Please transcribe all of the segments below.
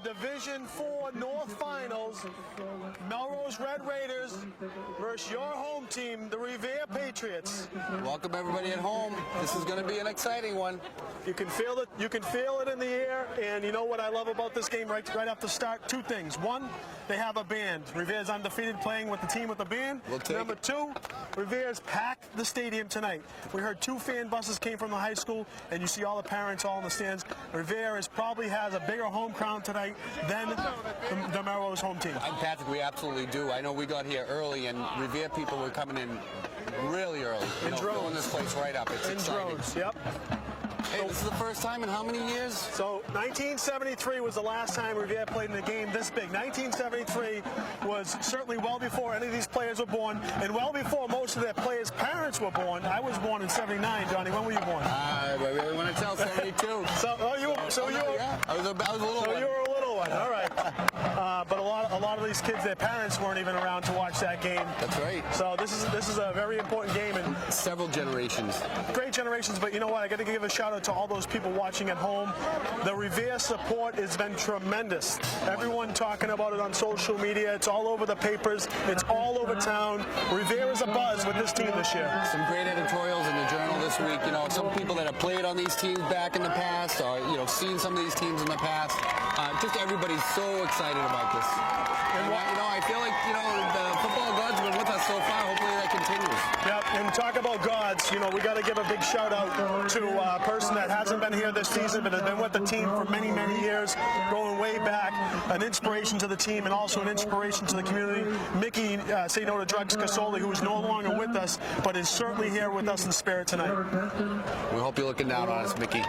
Division IV North Finals. Melrose Red Raiders versus your home team, the Revere Patriots. Welcome everybody at home. This is going to be an exciting one. You can feel it. You can feel it in the air. And you know what I love about this game right off the start? Two things. One, they have a band. Revere's undefeated playing with the team with the band. Number two, Revere's packed the stadium tonight. We heard 2 fan buses came from the high school, and you see all the parents all in the stands. Revere probably has a bigger home crowd tonight than the Melrose home team. Patrick, we absolutely do. I know we got here early, and Revere people were coming in really early. In drones. Filling this place right up. It's exciting. Drones, yep. Hey, this is the first time in how many years? So 1973 was the last time Revere played in a game this big. 1973 was certainly well before any of these players were born, and well before most of their players' parents were born. I was born in '79, Johnny. When were you born? I really want to tell 72. Yeah. I was a little one. So you were a little one. All right. But a lot of these kids, their parents weren't even around to watch that game. That's right. So this is a very important game, and several generations. Great generations. But you know what? I got to give a shout out to all those people watching at home. The Revere support has been tremendous. Everyone talking about it on social media. It's all over the papers. It's all over town. Revere is a buzz with this team this year. Some great editorials in the Journal this week. You know, some people that have played on these teams back in the past, or seen some of these teams in the past. Just everybody's so excited about this. And I feel like the football gods have been with us so far. Hopefully that continues. Yeah, and talk about gods. We got to give a big shout out to a person that hasn't been here this season, but has been with the team for many, many years, going way back. An inspiration to the team and also an inspiration to the community. Mickey, Say No to Drugs Casoli, who is no longer with us, but is certainly here with us in spirit tonight. We hope you're looking down on us, Mickey.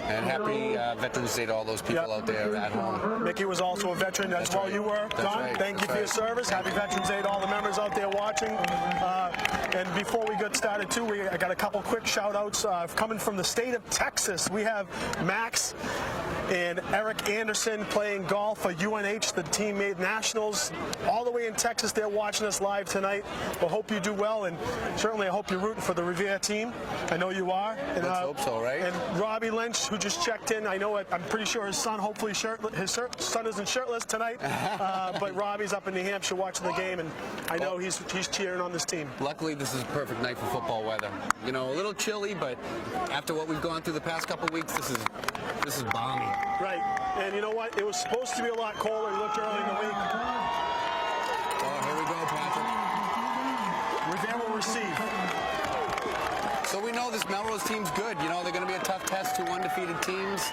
And happy Veterans Day to all those people out there at home. Mickey was also a veteran as well. You were, Don. Thank you for your service. Happy Veterans Day to all the members out there watching. And before we get started, too, I got a couple quick shout-outs coming from the state of Texas. We have Max and Eric Anderson playing golf for UNH. The team made nationals all the way in Texas. They're watching us live tonight. I hope you do well, and certainly I hope you're rooting for the Revere team. I know you are. And, let's hope so, right? And Robbie Lynch, who just checked in. I know I'm pretty sure his son, hopefully his son isn't shirtless tonight, but Robbie's up in New Hampshire watching the game, and I know he's cheering on this team. Luckily, this is a perfect night for football weather. A little chilly, but after what we've gone through the past couple of weeks, this is balmy. Right, and you know what? It was supposed to be a lot colder. We looked early in the week. Oh, here we go, Patrick. Revere will receive. So we know this Melrose team's good. They're going to be a tough test to undefeated teams.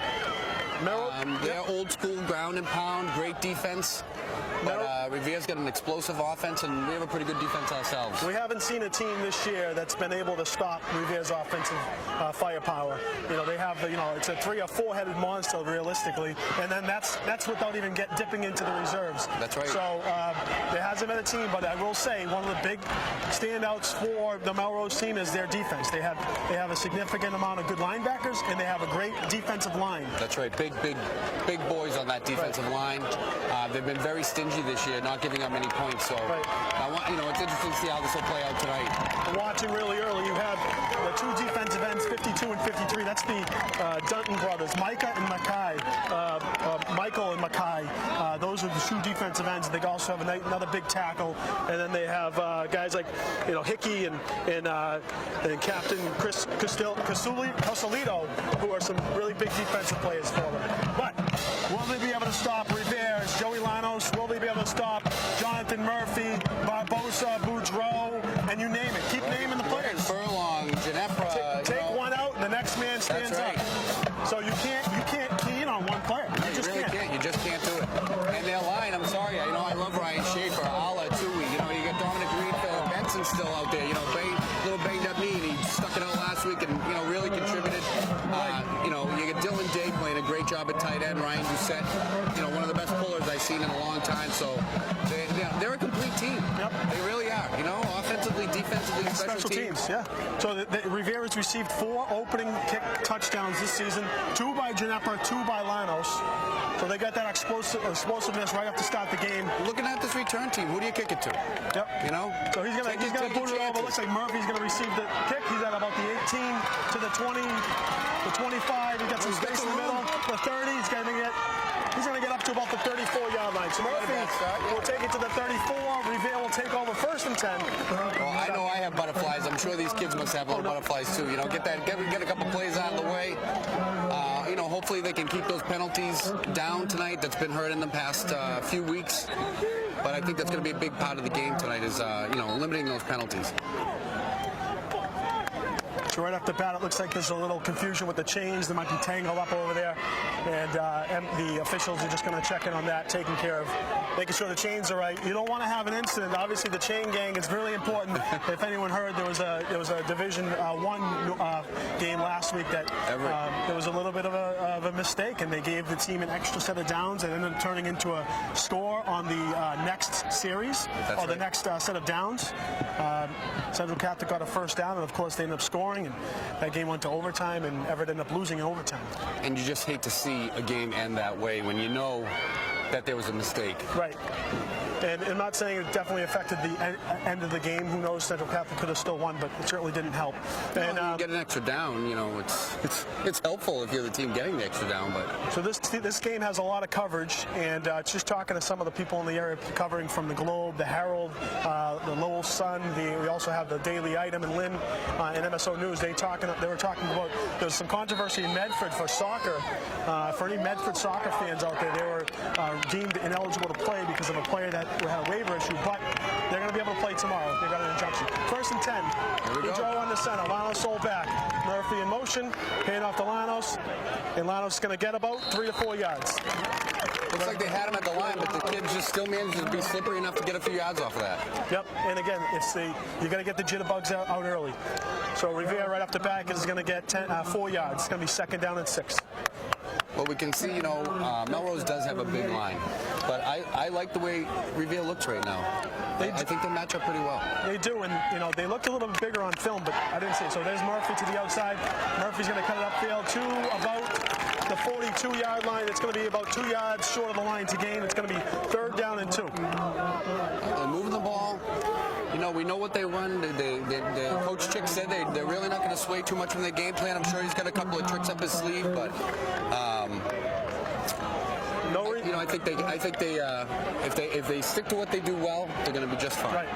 They're old school, ground and pound, great defense. But Revere's got an explosive offense, and we have a pretty good defense ourselves. We haven't seen a team this year that's been able to stop Revere's offensive firepower. They have it's a 3 or 4-headed monster realistically, and then that's without even dipping into the reserves. That's right. So there hasn't been a team, but I will say one of the big standouts for the Melrose team is their defense. They have a significant amount of good linebackers, and they have a great defensive line. That's right. Big boys on that defensive line. They've been very stingy this year, not giving up many points. So it's interesting to see how this will play out tonight. Watching really early, you have the 2 defensive ends, 52 and 53. That's the Dunton brothers, Micah and Mackay. Michael and Mackay. Those are the 2 defensive ends. They also have another big tackle, and then they have guys like Hickey and Captain Chris Casolito, who are some really big defensive players for them. But will they be able to stop Revere? Joey Lanos? Will they be able to stop Jonathan Murphy, Barbosa, Boudreau, and you name it? Keep naming the players. Furlong, Ginepra. Take one out, and the next man stands up. So you can't key in on one player. You really can't. You just can't do it. And their line, I'm sorry. I love Ryan Schaefer, Ala, Tui. You got Dominic Greenfield, Benson still out there. Little banged up knee, and he stuck it out last week and really contributed. You get Dylan Day playing a great job at tight end. Ryan Doucette, one of the best pullers I've seen in a long time. So they're a complete team. Yep. They really are. Offensively, defensively, special teams. Yeah. So Revere has received 4 opening kick touchdowns this season. 2 by Ginepra, 2 by Lanos. So they got that explosiveness right off to start the game. Looking at this return team, who do you kick it to? Yep. So he's gonna boot it over. Looks like Murphy's gonna receive the kick. He's at about the 18 to the 20, the 25. He got some space in the middle. The 30. He's gonna get He's going to get up to about the 34-yard line. So Murphy will take it to the 34. Revere will take over 1st and 10. Well, I know I have butterflies. I'm sure these kids must have little butterflies too. You know, get a couple plays out of the way. You know, hopefully they can keep those penalties down tonight. That's been hurt in the past few weeks. But I think that's going to be a big part of the game tonight is, you know, limiting those penalties. So right off the bat, it looks like there's a little confusion with the chains. They might be tangled up over there. And the officials are just going to check in on that, taking care of making sure the chains are right. You don't want to have an incident. Obviously, the chain gang is really important. If anyone heard, there was a Division 1 game last week that there was a little bit of a mistake, and they gave the team an extra set of downs and ended up turning into a score on the next series, the next set of downs. Central Catholic got a 1st down, and of course they ended up scoring, and that game went to overtime, and Everett ended up losing in overtime. And you just hate to see a game end that way when you know that there was a mistake. Right. And I'm not saying it definitely affected the end of the game. Who knows? Central Catholic could have still won, but it certainly didn't help. And you get an extra down, you know, it's helpful if you're the team getting the extra down. But so this game has a lot of coverage, and just talking to some of the people in the area covering from the Globe, the Herald, the Lowell Sun. We also have the Daily Item and Lynn and MSO News. They were talking about there's some controversy in Medford for soccer. For any Medford soccer fans out there, they were deemed ineligible to play because of a player that had a waiver issue, but they're going to be able to play tomorrow. They got an injunction. 1st and 10. Goudreau on the center. Lanos sold back. Murphy in motion. Hand off to Lanos. And Lanos is going to get about 3 to 4 yards. Looks like they had him at the line, but the kid just still manages to be slippery enough to get a few yards off of that. Yep. And again, you got to get the jitterbugs out early. So Revere right off the back is going to get 4 yards. It's going to be 2nd down and 6. Well, we can see, you know, Melrose does have a big line. But I like the way Revere looks right now. I think they match up pretty well. They do, and, you know, they looked a little bit bigger on film, but I didn't see it. So there's Murphy to the outside. Murphy's going to cut it upfield to about the 42-yard line. It's going to be about 2 yards short of the line to gain. It's going to be 3rd down and 2. They're moving the ball. You know, we know what they run. The Coach Chick said they're really not going to sway too much from their game plan. I'm sure he's got a couple of tricks up his sleeve, but you know, I think if they stick to what they do well, they're going to be just fine. Right.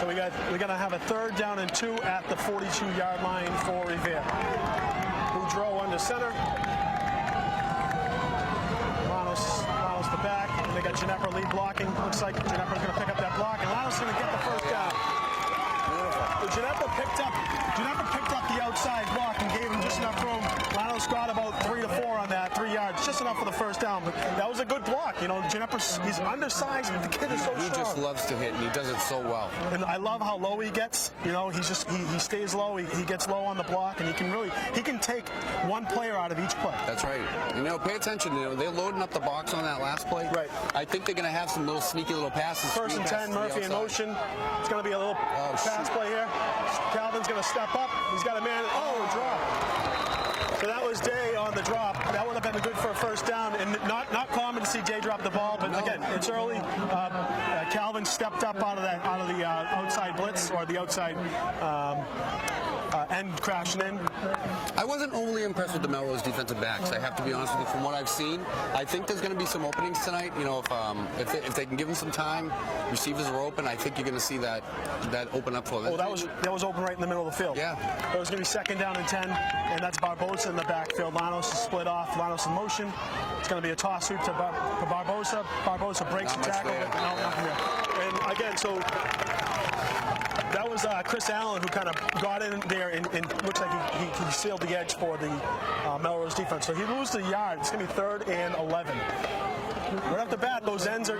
So we're going to have a 3rd down and 2 at the 42-yard line for Revere. Goudreau under center. Lanos the back. And they got Ginepper lead blocking. Looks like Ginepper's going to pick up that block, and Lanos is going to get the 1st down. So Ginepper picked up the outside block and gave him just enough room. Lanos got about 3 to 4 on that, 3 yards, just enough for the 1st down. But that was a good block. You know, he's undersized, but the kid is so strong. He just loves to hit, and he does it so well. And I love how low he gets. You know, he stays low. He gets low on the block, and he can take one player out of each play. That's right. You know, pay attention. You know, they're loading up the box on that last play. Right. I think they're going to have some little sneaky little passes. 1st and 10, Murphy in motion. It's going to be a little pass play here. Calvin's going to step up. He's got a man. Drop. So that was Day on the drop. That would have been good for a 1st down, and not common to see Day drop the ball. But again, it's early. Calvin stepped up out of the outside blitz or the outside end crashing in. I wasn't overly impressed with the Melrose defensive backs. I have to be honest with you. From what I've seen, I think there's going to be some openings tonight. You know, if they can give them some time, receivers are open. I think you're going to see that open up for them. Oh, that was open right in the middle of the field. Yeah. It was going to be 2nd down and 10, and that's Barbosa in the backfield. Lanos is split off. Lanos in motion. It's going to be a toss sweep to Barbosa. Barbosa breaks the tackle. No, nothing there. And again, so that was Chris Allen who kind of got in there and looks like he sealed the edge for the Melrose defense. So he loses the yard. It's going to be 3rd and 11. Right off the bat, those ends are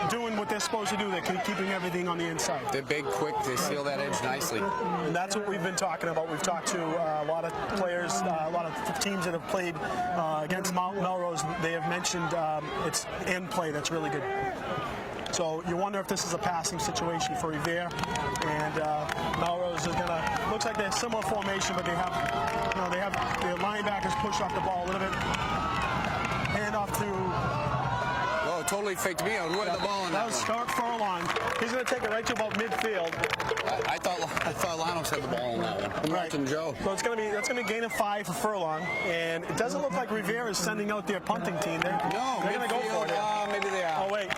doing what they're supposed to do. They're keeping everything on the inside. They're big, quick. They seal that edge nicely. And that's what we've been talking about. We've talked to a lot of players, a lot of teams that have played against Melrose. They have mentioned it's end play that's really good. So you wonder if this is a passing situation for Revere, and Melrose is looks like they're similar formation, but they have their linebackers push off the ball a little bit. Hand off to totally fake to me. I was winning the ball in That that was one. Scott Furlong. He's going to take it right to about midfield. I thought Lanos had the ball in that one. I'm watching Joe. So that's going to be gain of 5 for Furlong, and it doesn't look like Revere is sending out their punting team. They're going to go for it. Maybe they are. Oh wait,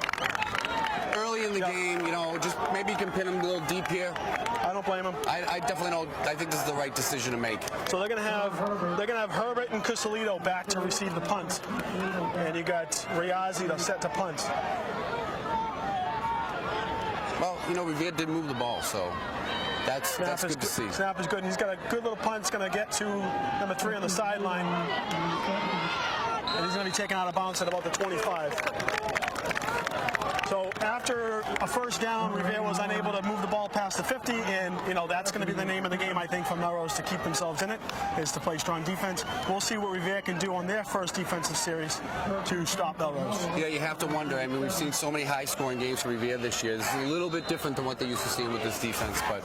Early in the game, just maybe you can pin him a little deep here. I don't blame him. I definitely don't. I think this is the right decision to make. So they're going to have Herbert and Cusolito back to receive the punt, and you got Riazzi to set to punt. Well, Revere did move the ball, so that's good to see. Snap is good, and he's got a good little punt. It's going to get to number 3 on the sideline, and he's going to be taken out of bounds at about the 25. So after a first down, Revere was unable to move the ball past the 50, and that's going to be the name of the game, I think, for Melrose to keep themselves in it, is to play strong defense. We'll see what Revere can do on their first defensive series to stop Melrose. Yeah, you have to wonder. I mean, we've seen so many high-scoring games for Revere this year. This is a little bit different than what they used to see with this defense, but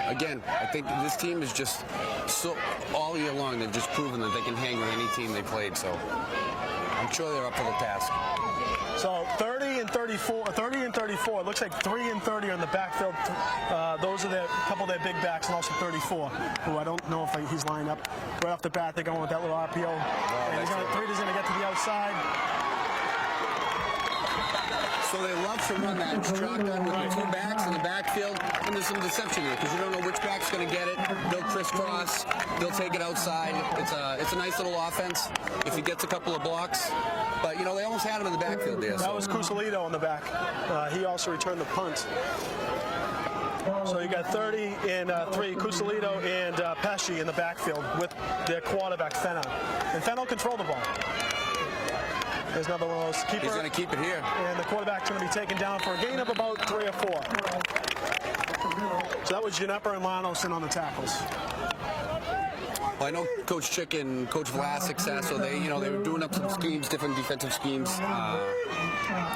again, I think this team is just so all year long they've just proven that they can hang with any team they played. So I'm sure they're up for the task. So 30 and 34. It looks like 3 and 30 on the backfield. Those are a couple of their big backs, and also 34, who I don't know if he's lined up. Right off the bat, they're going with that little RPO. And Three's going to get to the outside. So they love to run that shotgun with the 2 backs in the backfield, and there's some deception there because you don't know which back's going to get it. They'll crisscross. They'll take it outside. It's a nice little offense if he gets a couple of blocks. But, they almost had him in the backfield there. That was Cusolito on the back. He also returned the punt. So you got 30 and 3, Cusolito and Pesci in the backfield with their quarterback, Fennell. And Fennell controlled the ball. There's another one of those. Keeper, he's going to keep it here. And the quarterback's going to be taken down for a gain of about 3 or 4. So that was Ginepper and Lanos in on the tackles. Well, I know Coach Chick and Coach Vlasic, so they were doing up some schemes, different defensive schemes,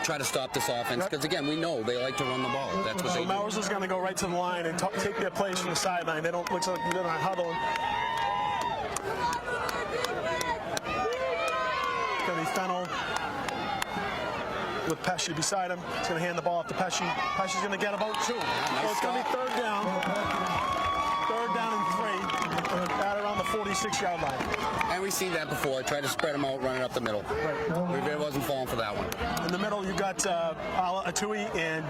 try to stop this offense. Because again, we know they like to run the ball. That's what they do. Melrose is going to go right to the line and take their place from the sideline. They don't look like they're not huddling. It's going to be Fennell with Pesci beside him. He's going to hand the ball off to Pesci. Pesci's going to get about 2. So it's going to be third down. Third down and 3 at around the 46-yard line. And we've seen that before. Try to spread them out, running up the middle. Right. Revere wasn't falling for that one. In the middle, you got Ala Atui and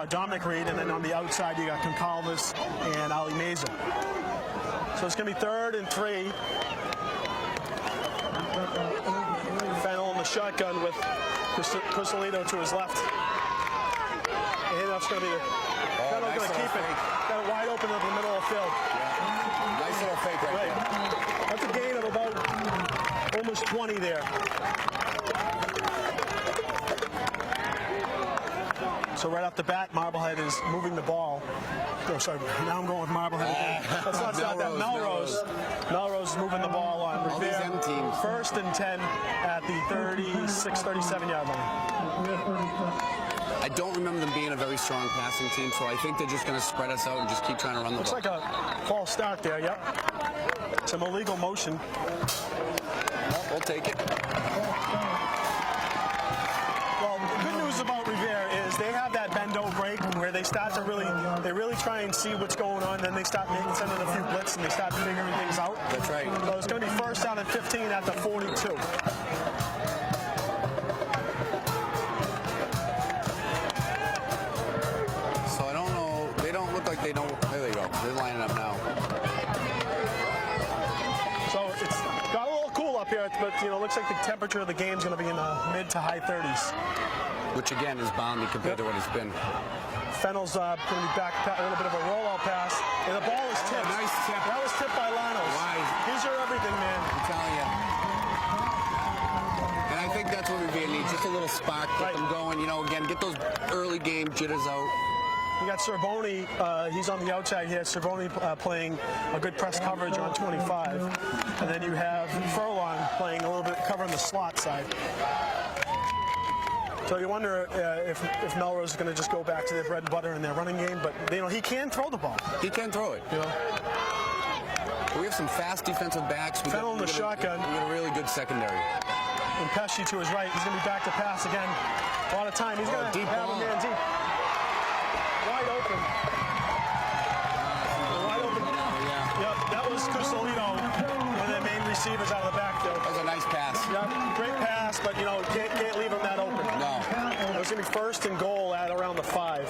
Dominic Reed, and then on the outside, you got Concalves and Ali Meza. So it's going to be 3rd and 3. Fennell in the shotgun with Cusolito to his left. And that's going to be Fennell's going to keep it. Got it wide open in the middle of the field. Yeah. Nice little fake right there. That's a gain of about almost 20 there. So right off the bat, Marblehead is moving the ball. Oh, sorry, now I'm going with Marblehead again. Let's not stop that. Melrose is moving the ball on Revere. All these M teams. 1st and 10 at the 36, 37-yard line. I don't remember them being a very strong passing team, so I think they're just going to spread us out and just keep trying to run the ball. Looks like a false start there, yep. Some illegal motion. Well, we'll take it. Well, the good news about Revere is they have that bend-over break where they start to really try and see what's going on, then they start sending a few blitz and they start figuring things out. That's right. So it's going to be 1st down and 15 at the 42. So I don't know. They don't look like they don't. There they go. They're lining up now. So it's got a little cool up here, but it looks like the temperature of the game is going to be in the mid to high 30s. Which again is balmy compared to what it's been. Fennell's going to be back a little bit of a rollout pass, and the ball is tipped. Nice tip. That was tipped by Lanos. Wise. He's your everything, man. I'm telling you. And I think that's what Revere needs, just a little spark, get them going. Again, get those early game jitters out. You got Cervoni, he's on the outside here. Cervoni playing a good press coverage on 25. And then you have Furlong playing a little bit, covering the slot side. So you wonder if Melrose is going to just go back to their bread and butter in their running game. But, he can throw the ball. He can throw it. We have some fast defensive backs. Fennell in the shotgun. We got a really good secondary. And Pesci to his right. He's going to be back to pass again. A lot of time. He's going to deep have ball. a man deep. Wide open. Wide open. Yeah. Yep, that was Cusolino, one of their main receivers out of the backfield. That was a nice pass. Yep, great pass, but you know, can't leave him that open. No. It was going to be first and goal at around the 5.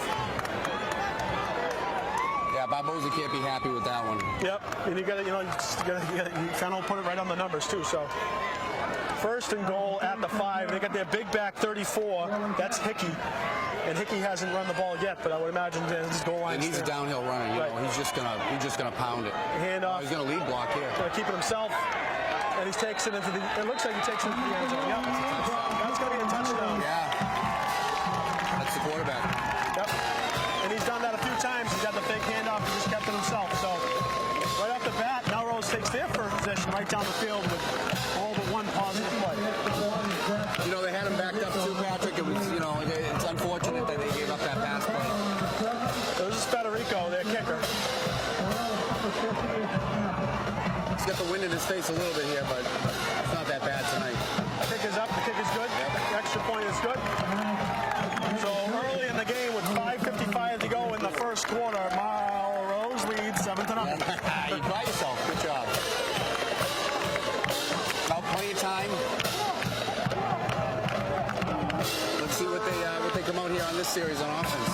Yeah, Barboza can't be happy with that one. Yep, and you got to, you kind of put it right on the numbers too. So, first and goal at the 5. They got their big back 34. That's Hickey, and Hickey hasn't run the ball yet, but I would imagine his goal line. And he's a downhill runner. You know, he's just gonna pound it. Hand off. He's gonna lead block here. Keep it himself, and he takes it into the. It looks like he takes it into the end zone. Yep, that's gonna be a touchdown. Yeah, that's the quarterback. Yep. And he's done that a few times. He's had the fake handoff and just kept it himself. So right off the bat, Melrose takes their first possession right down the field with all but one positive play. You know, they had him backed up too, Patrick. It was, you know, it's unfortunate that they gave up that pass play. So this is Federico, their kicker. He's got the wind in his face a little bit here, but it's not that bad tonight. The kick is up. The kick is good. Yep. The extra point is good. So early in the game with 5:55 to go in the first quarter, Melrose leads 7-0. You caught yourself. Good job. Now plenty of time. Let's see what they come out here on this series on offense.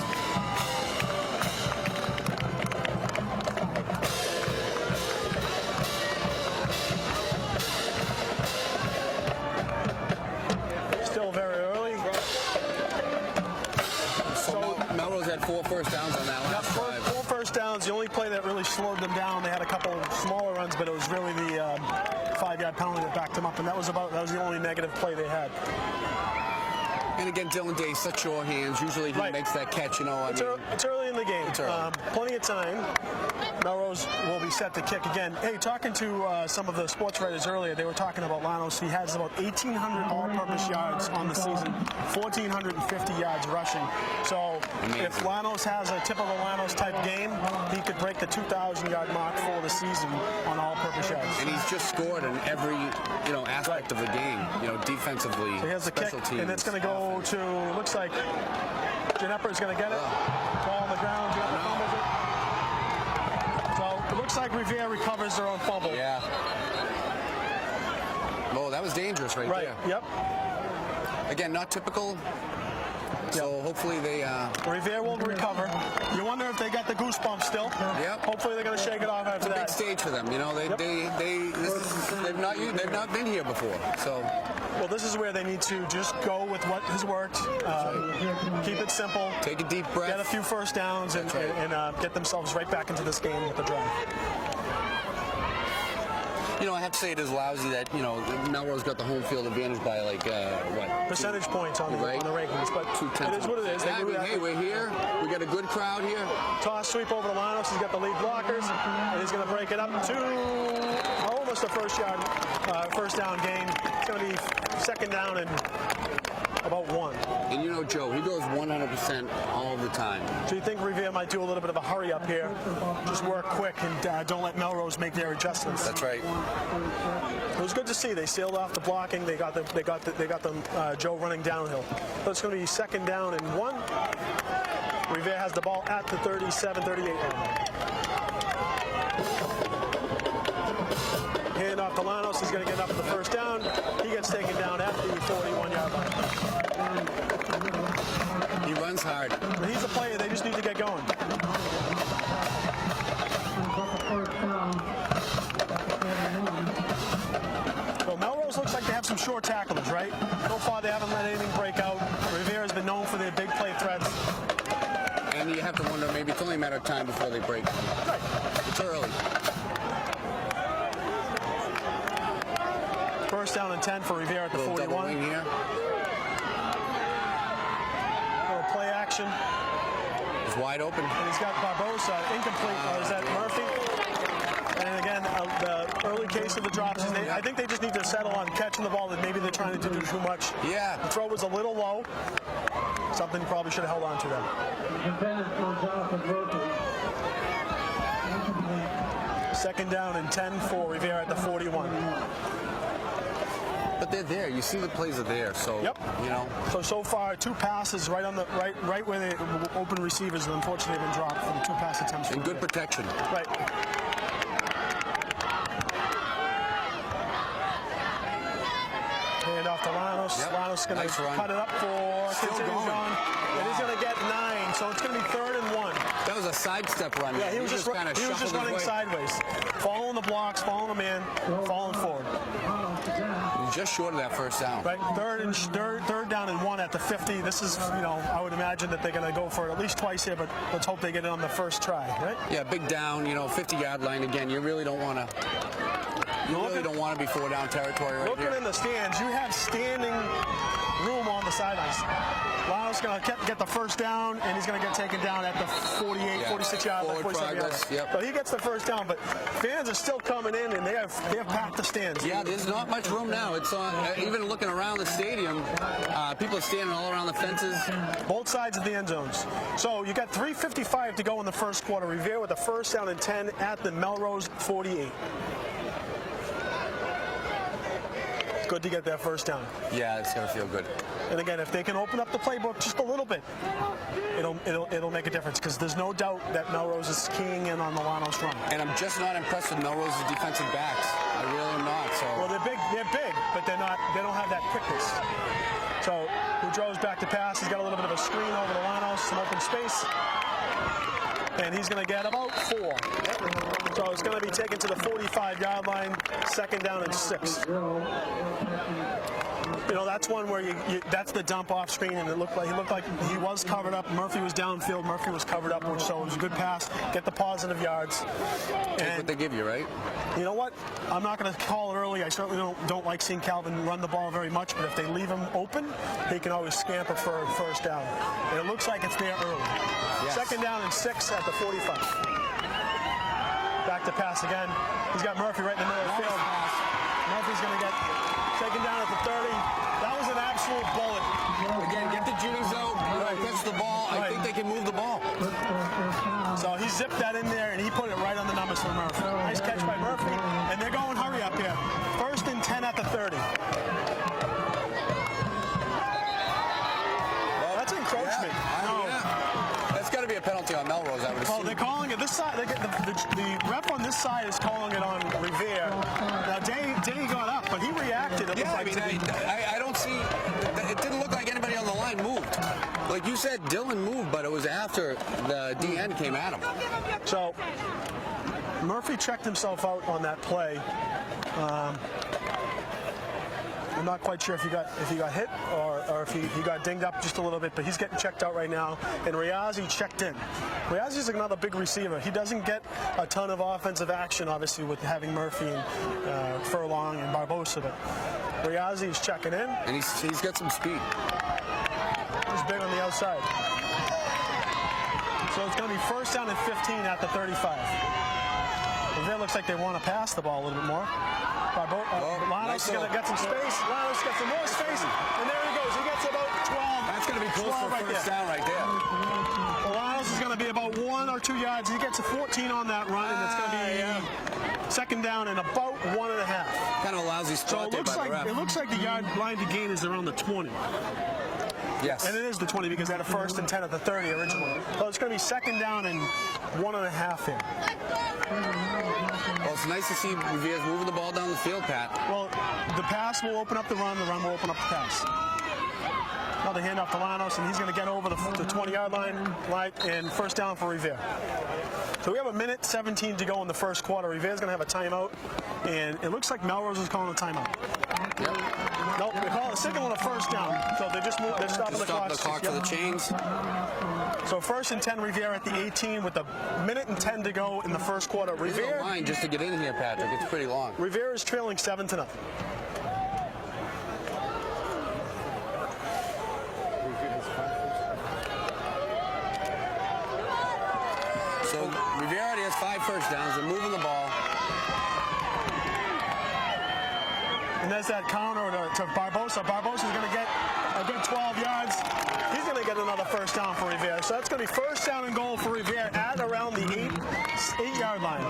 Still very early. So Melrose had 4 first downs on that last drive. 4 first downs. The only play that really slowed them down. They had a couple of smaller runs, but it was really the 5-yard penalty that backed them up, and that was the only negative play they had. And again, Dylan Day, such sure hands. Usually he makes that catch, you know. It's early in the game. It's early. Plenty of time. Melrose will be set to kick again. Hey, talking to some of the sports writers earlier, they were talking about Llanos. He has about 1,800 all-purpose yards on the season, 1,450 yards rushing. So amazing. If Llanos has a typical Llanos type game, he could break the 2,000-yard mark for the season on all-purpose yards. And he's just scored in every, you know, aspect of the game. You know, defensively, So he has the kick, special teams, and it's going to go to, looks like Ginepper's going to get it. Ball on the ground, Ginepper fumbles it. So it looks like Revere recovers their own fumble. Yeah. Oh, that was dangerous right there. Yep. Again, not typical. So hopefully they. Revere will recover. You wonder if they got the goosebumps still. Yep. Hopefully they're going to shake it off after Big that. stage for them, you know. They've not been here before, so. Well, this is where they need to just go with what has worked. Keep it simple. Take a deep breath. Get a few first downs and get themselves right back into this game with the drive. You know, I have to say it is lousy that, you know, Melrose got the home field advantage by like, what? Percentage points on the rankings, but it is what it is. Hey, we're here. We got a good crowd here. Toss sweep over to Llanos. He's got the lead blockers, and he's going to break it up to almost a first down gain. It's going to be second down and about 1. And you know, Joe, he goes 100% all the time. So you think Revere might do a little bit of a hurry up here, just work quick and don't let Melrose make their adjustments. That's right. It was good to see. They sealed off the blocking. They got Joe running downhill. So it's going to be second down and 1. Revere has the ball at the 37-38 line. Hand off to Llanos. He's going to get up for the first down. He gets taken down at the 41-yard line. He runs hard. He's a player. They just need to get going. Well, Melrose looks like they have some short tacklers, right? So far, they haven't let anything break out. Revere has been known for their big play threats. And you have to wonder, maybe it's only a matter of time before they break. Right. It's early. First down and 10 for Revere at the 41. Double wing here. Little play action. He's wide open. And he's got Barboza incomplete. Or is that Murphy? And again, the early case of the drops is I think they just need to settle on catching the ball. That maybe they're trying to do too much. Yeah. The throw was a little low. Something probably should have held on to them. Second down and 10 for Revere at the 41. But they're there. You see the plays are there. So, Yep. you know. So far, 2 passes right on the right where the open receivers, and unfortunately, have been dropped for the 2 pass attempts. And good protection. Right. Hand off to Lanos. Yep. Lanos going to Nice run. cut it up for. Still continues going. on. And he's going to get 9. So it's going to be 3rd and 1. That was a sidestep run. Yeah, he was just kind of running sideways, following the blocks, following the man, falling forward. Just short of that first down. Right, third down and 1 at the 50. This is, I would imagine that they're going to go for it at least twice here, but let's hope they get it on the first try, right? Yeah, big down, 50-yard line again. You really don't want to. Don't want to be 4-down territory right Looking here. in the stands, you have standing room on the sidelines. Lyle's going to get the first down, and he's going to get taken down at the 48, 46-yard line, 47-yard line. Yep. So he gets the first down, but fans are still coming in, and they have packed the stands. Yeah, there's not much room now. It's even looking around the stadium, people are standing all around the fences. Both sides of the end zones. So you got 3:55 to go in the first quarter. Revere with a first down and 10 at the Melrose 48. Good to get that first down. Yeah, it's going to feel good. And again, if they can open up the playbook just a little bit, it'll make a difference, because there's no doubt that Melrose is keying in on the Lanos run. And I'm just not impressed with Melrose's defensive backs. I really am not. So. Well, they're big, but they don't have that quickness. So Boudreaux's back to pass. He's got a little bit of a screen over to Lanos, some open space. And he's going to get about 4. So it's going to be taken to the 45-yard line, 2nd down and 6. That's one where that's the dump off screen, and he looked like he was covered up. Murphy was downfield. Murphy was covered up, so it was a good pass. Get the positive yards. Take what they give you, right? You know what? I'm not going to call it early. I certainly don't like seeing Calvin run the ball very much, but if they leave him open, he can always scamper for a first down. And it looks like it's there early. Yes. 2nd down and 6 at the 45. Back to pass again. He's got Murphy right in the middle of the field. Murphy's going to get taken down at the 30. That was an absolute bullet. Again, get the jitters out. Catch the ball. I think they can move the ball. So he zipped that in there, and he put it right on the numbers for Murphy. Nice catch by Murphy. And they're going hurry up here. 1st and 10 at the 30. Well, that's encroachment. That's got to be a penalty on Melrose, I would assume. Well, they're calling it this side. The rep on this side is calling it on Revere. Now, Day got up, but he reacted. I don't see. It didn't look like anybody on the line moved. Like you said, Dylan moved, but it was after the DN came at him. So Murphy checked himself out on that play. I'm not quite sure if he got hit or if he got dinged up just a little bit, but he's getting checked out right now. And Riazi checked in. Riazi's another big receiver. He doesn't get a ton of offensive action, obviously, with having Murphy and Furlong and Barbosa, but Riazi is checking in. And he's got some speed. He's big on the outside. So it's going to be 1st down and 15 at the 35. It looks like they want to pass the ball a little bit more. Lanos is going to get some space. Lanos gets some more space, and there he goes. He gets about 12. That's going to be close for first down right there. Lanos is going to be about 1 or 2 yards. He gets a 14 on that run, and it's going to be 2nd down and about 1.5. Kind of a lousy spot there by the ref. It looks like the yard line to gain is around the 20. Yes. And it is the 20 because they had a 1st and 10 at the 30 originally. So it's going to be 2nd down and 1.5 here. Well, it's nice to see Revere's moving the ball down the field, Pat. Well, the pass will open up the run will open up the pass. Another handoff to Lanos, and he's going to get over the 20-yard line, and 1st down for Revere. So we have 1:17 to go in the first quarter. Revere's going to have a timeout, and it looks like Melrose is calling a timeout. Yep. Nope, they're calling a signal on a 1st down. So they're stopping the clock. For the chains. So 1st and 10 Revere at the 18 with 1:10 to go in the first quarter. Revere There's a line just to get in here, Patrick. It's pretty long. Revere is trailing 7-0. So Revere already has 5 first downs. They're moving the ball. And there's that counter to Barbosa. Barbosa's going to get 12 yards. He's going to get another 1st down for Revere. So that's going to be 1st down and goal for Revere at around the 8-yard line.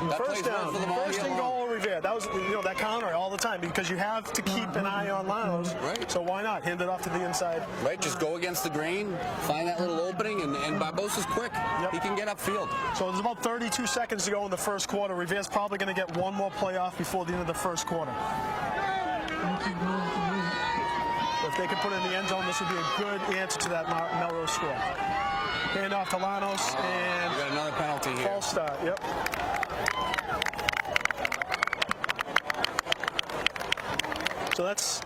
That 1st down, for the ball 1st and goal Revere. That was that counter all the time. because you have to keep an eye on Lanos. Right. So why not hand it off to the inside? Right, just go against the grain, find that little opening, and Barbosa's quick. Yep. He can get upfield. So there's about 32 seconds to go in the first quarter. Revere's probably going to get one more play off before the end of the first quarter. If they could put it in the end zone, this would be a good answer to that Melrose score. Hand off to Lanos, and you got another penalty here. False start, yep. So that's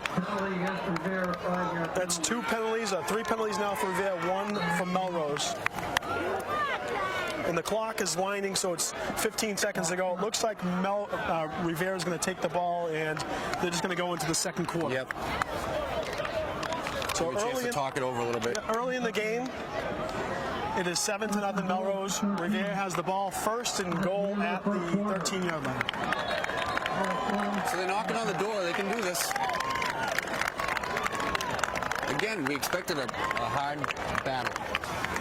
2 penalties, 3 penalties now for Revere, 1 from Melrose. And the clock is winding, so it's 15 seconds to go. It looks like Revere is going to take the ball, and they're just going to go into the second quarter. Yep. So Give a chance to talk it over a little bit. Early in the game, it is 7-0 Melrose. Revere has the ball, first and goal at the 13-yard line. So they're knocking on the door. They can do this. Again, we expected a hard battle.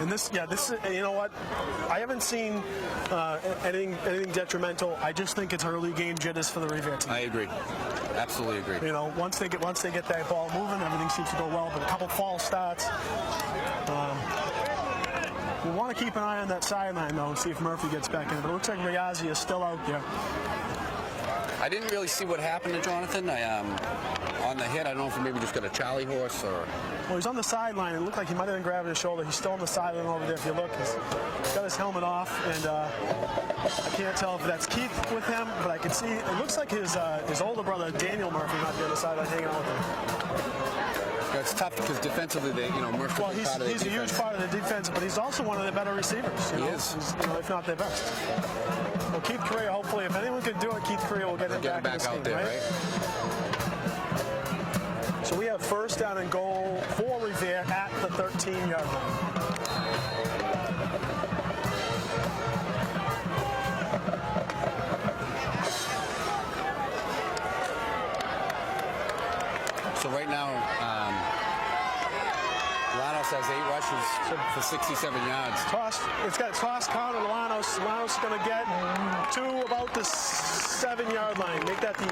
And this, you know what? I haven't seen anything detrimental. I just think it's early game jitters for the Revere team. I agree. Absolutely agree. You know, once they get that ball moving, everything seems to go well. But a couple false starts. We want to keep an eye on that sideline though and see if Murphy gets back in. But it looks like Riazzi is still out there. I didn't really see what happened to Jonathan. On the hit, I don't know if he maybe just got a Charlie horse or... Well, he's on the sideline. It looked like he might have been grabbing his shoulder. He's still on the sideline over there. If you look, he's got his helmet off, and I can't tell if that's Keith with him, but I can see it looks like his older brother Daniel Murphy might be on the sideline hanging out with him. Yeah, it's tough because defensively, Murphy's well, he's a huge part of the defense, but he's also one of the better receivers. He is, if not their best. Well, Keith Correa, hopefully, if anyone can do it, Keith Correa will get him back in this out game, there, right? So we have first down and goal for Revere at the 13-yard line. So right now, Lanos has 8 rushes for 67 yards. It's got toss counter to Lanos. Lanos is going to get to about the 7-yard line. Make that the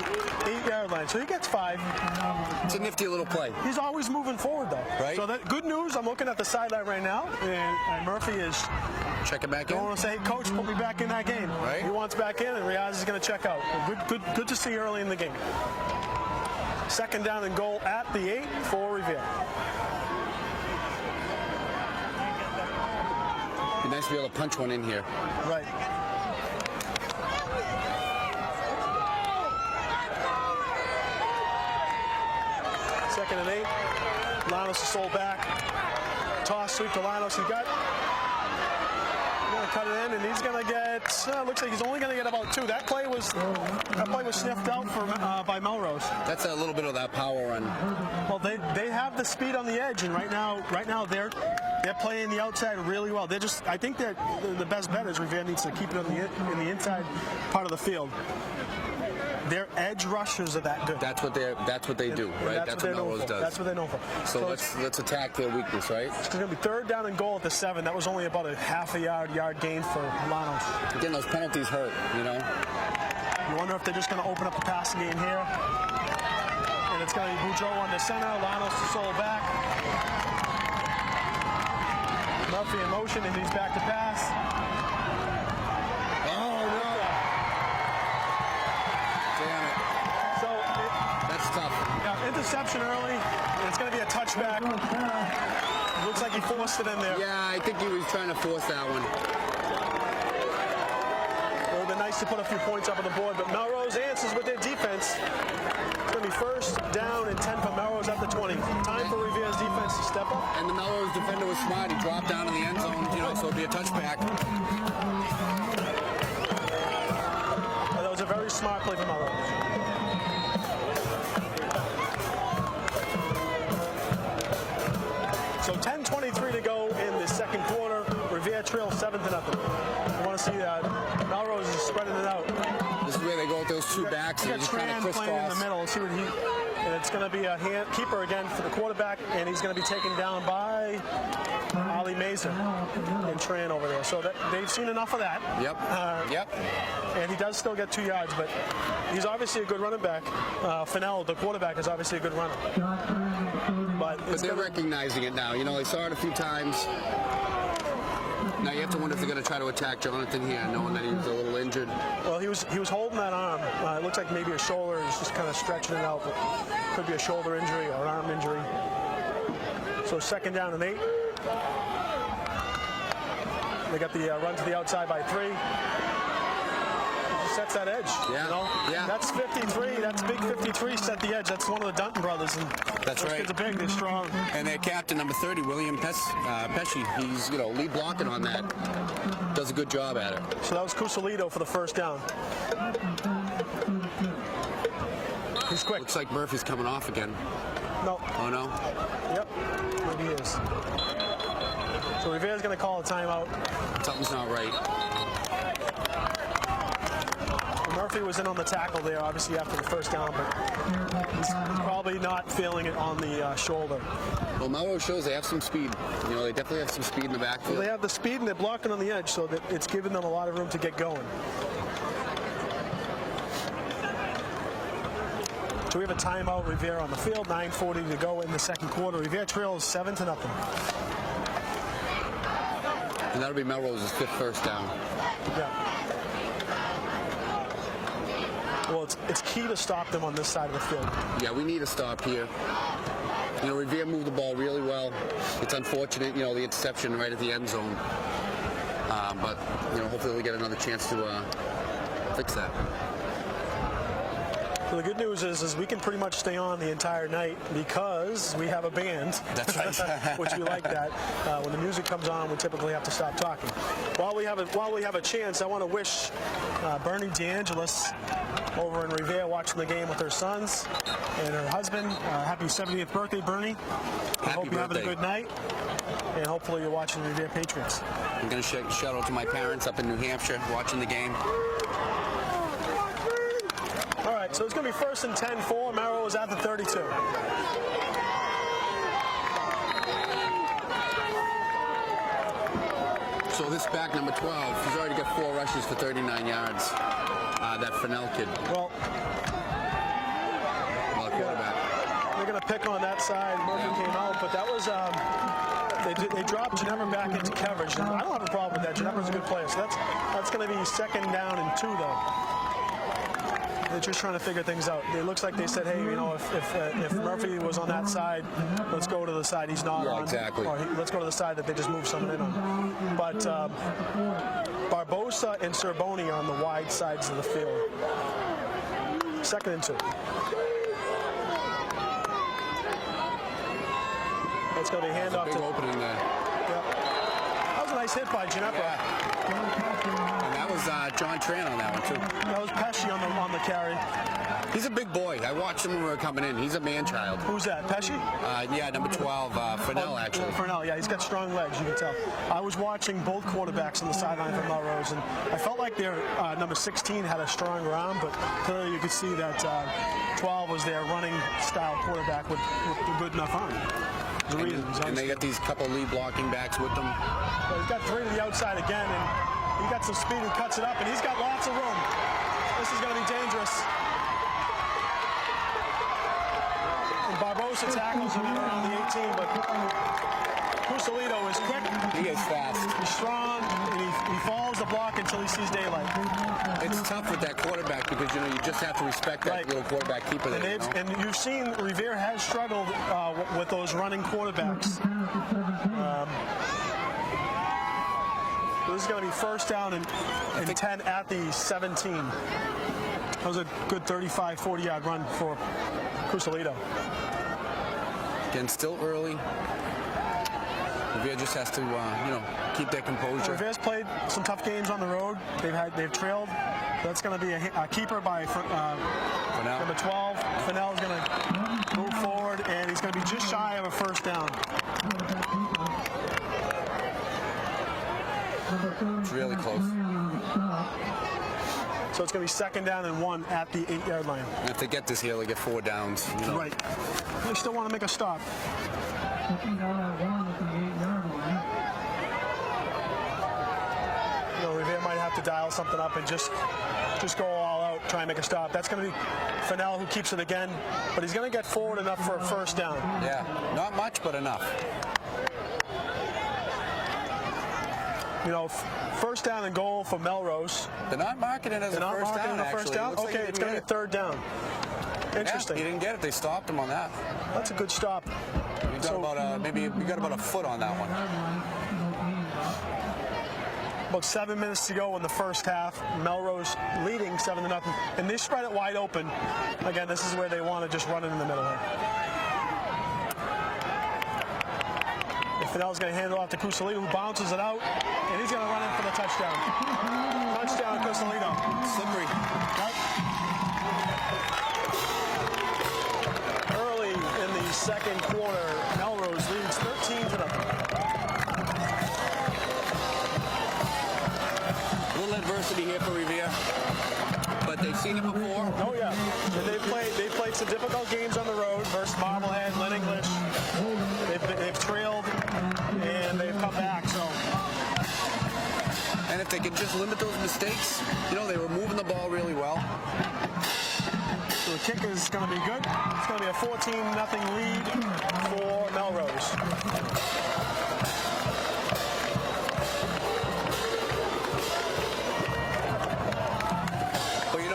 8-yard line. So he gets 5. It's a nifty little play. He's always moving forward, though. Right. So that good news. I'm looking at the sideline right now, and Murphy is checking back in. I want to say, hey, coach, put me back in that game. Right. He wants back in, and Riaz is going to check out. Good to see early in the game. Second down and goal at the 8 for Revere. Be nice to be able to punch one in here. Right. Second and 8. Lanos is sold back. Toss sweep to Lanos. He's going to cut it in, and he's going to get. Looks like he's only going to get about 2. That play was sniffed out by Melrose. That's a little bit of that power run. Well, they have the speed on the edge, and right now they're playing the outside really well. I think that the best bet is Revere needs to keep it in the inside part of the field. Their edge rushers are that good. That's what they do, right? That's what Melrose does. That's what they're known for. So let's attack their weakness, right? It's going to be third down and goal at the 7. That was only about a half a yard gain for Lanos. Again, those penalties hurt, You wonder if they're just going to open up the passing game here. And it's going to be Boudreau on the center. Lanos to sold back. Murphy in motion, and he's back to pass. Interception early, and it's going to be a touchback. Looks like he forced it in there. Yeah, I think he was trying to force that one. It would have been nice to put a few points up on the board, but Melrose answers with their defense. It's going to be first down and 10 for Melrose at the 20. Time for Revere's defense to step up. And the Melrose defender was smart. He dropped down in the end zone, so it'd be a touchback. That was a very smart play for Melrose. So 10:23 to go in the second quarter. Revere trails 7-0. You want to see that Melrose is spreading it out. This is where they go with those 2 backs and just kind of crisscross. Playing in the middle. See what and it's going to be a keeper again for the quarterback, and he's going to be taken down by Ali Mazer and Tran over there. So they've seen enough of that. Yep. And he does still get 2 yards, but he's obviously a good running back. Fennell, the quarterback, is obviously a good runner. But they're recognizing it now. You know, they saw it a few times. Now you have to wonder if they're going to try to attack Jonathan here, knowing that he was a little injured. Well, he was holding that arm. It looks like maybe a shoulder. He's just kind of stretching it out, but could be a shoulder injury or an arm injury. So 2nd down and 8. They got the run to the outside by 3. He sets that edge. Yeah. You know? Yeah. That's 53. That's big 53 set the edge. That's one of the Dunton brothers. And that's those right. kids are big. They're strong. And their captain, number 30, William Pesci, he's, you know, lead blocking on that. Does a good job at it. So that was Cusalito for the 1st down. He's quick. Looks like Murphy's coming off again. No. Oh, no? Yep. Maybe he is. So Revere's going to call a timeout. Something's not right. Murphy was in on the tackle there, obviously, after the 1st down, but he's probably not feeling it on the shoulder. Well, Melrose shows they have some speed. You know, they definitely have some speed in the backfield. Well, they have the speed, and they're blocking on the edge, so that it's giving them a lot of room to get going. So we have a timeout, Revere on the field, 9:40 to go in the 2nd quarter. Revere trails 7-0. And that'll be Melrose's 5th first down. Yeah. Well, it's key to stop them on this side of the field. Yeah, we need a stop here. You know, Revere moved the ball really well. It's unfortunate, you know, the interception right at the end zone. But, you know, hopefully we get another chance to fix that. So the good news is we can pretty much stay on the entire night because we have a band. That's right. Which we like that. When the music comes on, we typically have to stop talking. While we have a chance, I want to wish Bernie DeAngelis over in Revere watching the game with her sons and her husband. Happy 70th birthday, Bernie. I hope you're having a good night. And hopefully you're watching the Revere Patriots. I'm going to shout out to my parents up in New Hampshire watching the game. All right, so it's going to be 1st and 10 for Melrose at the 32. So this back, number 12, he's already got 4 rushes for 39 yards. That Fennell kid. Well, quarterback. They're going to pick on that side. Murphy came out, but that was they dropped Ginevra back into coverage. And I don't have a problem with that. Ginevra's a good player, so that's going to be 2nd down and 2 though. They're just trying to figure things out. It looks like they said, hey, you know, if Murphy was on that side, let's go to the side he's not on. Exactly. Or let's go to the side that they just moved someone in on. But Barbosa and Cerboni on the wide sides of the field. 2nd and 2. It's going to be a handoff big to opening there. Yep. That was a nice hit by Ginevra. Yeah. And that was John Tran on that one too. That was Pesci on the carry. He's a big boy. I watched him when we were coming in. He's a man-child. Who's that? Pesci? Yeah, number 12, Fennell, actually. Fennell, yeah, he's got strong legs, you can tell. I was watching both quarterbacks on the sideline for Melrose, and I felt like their number 16 had a strong arm, but clearly you could see that 12 was their running style quarterback with a good enough arm. And they got these couple lead blocking backs with them. Well, he's got 3 to the outside again, and he got some speed and cuts it up, and he's got lots of room. This is going to be dangerous. And Barbosa tackles him around the 18, but Cusalito is quick. He is fast. He's strong, and he follows the block until he sees daylight. It's tough with that quarterback because, you know, you just have to respect that little quarterback keeper there. And you've seen Revere has struggled with those running quarterbacks. This is going to be 1st down and 10 at the 17. That was a good 35, 40-yard run for Cusalito. Again, still early. Revere just has to, you know, keep their composure. Revere's played some tough games on the road. They've trailed. That's going to be a keeper by number 12. Fennell is going to move forward, and he's going to be just shy of a 1st down. It's really close. So it's going to be 2nd down and 1 at the 8-yard line. And if they get this here, they get 4 downs. You know. Right. They still want to make a stop. 2nd down and 1 at the 8-yard line. to dial something up and just go all out, try and make a stop. That's going to be Fennell who keeps it again, but he's going to get forward enough for a first down. Yeah, not much, but enough. You know, first down and goal for Melrose. They're not marking it as a first down, actually. Okay, it's going to be a third down. Interesting. Yeah, he didn't get it. They stopped him on that. That's a good stop. We got about a foot on that one. About 7 minutes to go in the first half. Melrose leading 7-0, and they spread it wide open. Again, this is where they want to just run it in the middle here. Fennell's going to hand it off to Cusalito, who bounces it out, and he's going to run in for the touchdown. Touchdown, Cusalito. Slippery. Right. Early in the second quarter, Melrose leads 13-0. A little adversity here for Revere, but they've seen it before. Oh yeah, and they played some difficult games on the road versus Marblehead, Lynn English. They've trailed and they've come back. So, and if they could just limit those mistakes, you know, they were moving the ball really well. So the kick is going to be good. It's going to be a 14-0 lead for Melrose.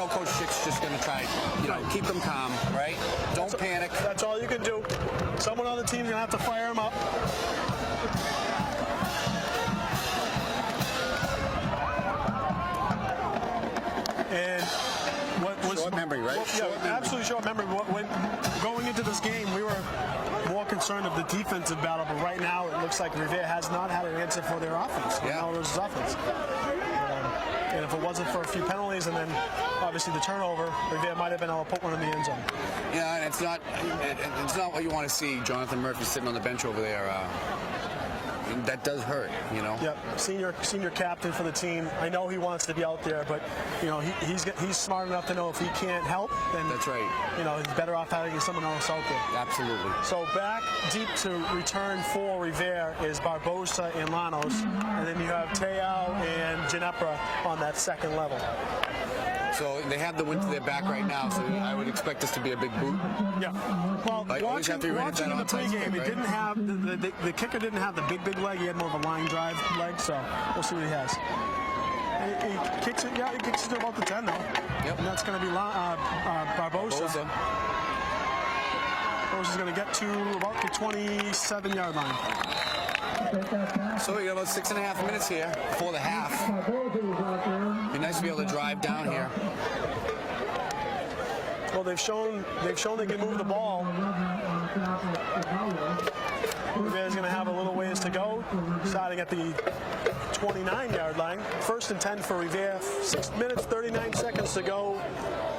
Coach Schick's just going to try, keep them calm, right? Don't panic. That's all you can do. Someone on the team's going to have to fire him up. And what was short memory, right? Absolutely short memory. When going into this game, we were more concerned of the defensive battle, but right now it looks like Revere has not had an answer for their offense. Melrose's offense. And if it wasn't for a few penalties and then obviously the turnover, Revere might have been able to put one in the end zone. Yeah, and it's not what you want to see. Jonathan Murphy sitting on the bench over there. That does hurt, you know. Yep, senior captain for the team. I know he wants to be out there, but he's smart enough to know if he can't help, then that's right. He's better off having someone else out there. Absolutely. So back deep to return for Revere is Barbosa and Llanos, and then you have Te'o and Ginepra on that second level. So they have the wind to their back right now, so I would expect this to be a big boot. Yeah. Well, watching in the pregame, it didn't have the kicker didn't have the big leg. He had more of a line drive leg, so we'll see what he has. He kicks it. Yeah, he kicks it to about the 10 though. Yep. And that's going to be Barbosa. Barbosa's going to get to about the 27-yard line. So we got about 6.5 minutes here before the half. Be nice to be able to drive down here. Well, they've shown they can move the ball. Revere's going to have a little ways to go, starting at the 29-yard line. 1st and 10 for Revere. 6 minutes, 39 seconds to go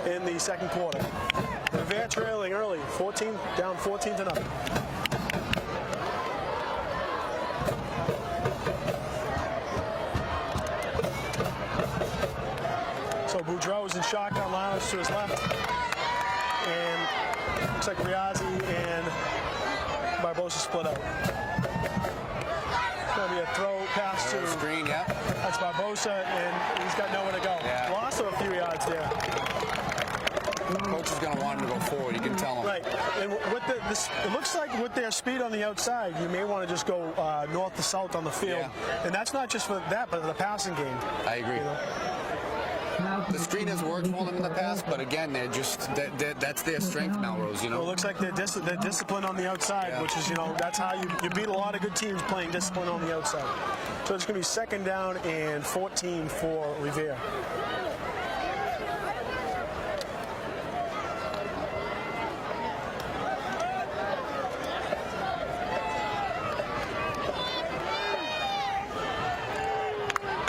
in the second quarter. Revere trailing early, down 14-0. So Boudreau's in shotgun, Llanos to his left. And looks like Riazzi and Barbosa split out. It's going to be a throw pass to screen, yeah. That's Barbosa, and he's got nowhere to go. Yeah. Lost him a few yards there. Coach is going to want him to go forward. You can tell him. Right. And with it looks like with their speed on the outside, you may want to just go north to south on the field. Yeah. And that's not just for that, but the passing game. I agree. The screen has worked for them in the past, but again, they're just that's their strength, Melrose. Well, it looks like they're disciplined on the outside, which is that's how you beat a lot of good teams, playing discipline on the outside. So it's going to be 2nd down and 14 for Revere.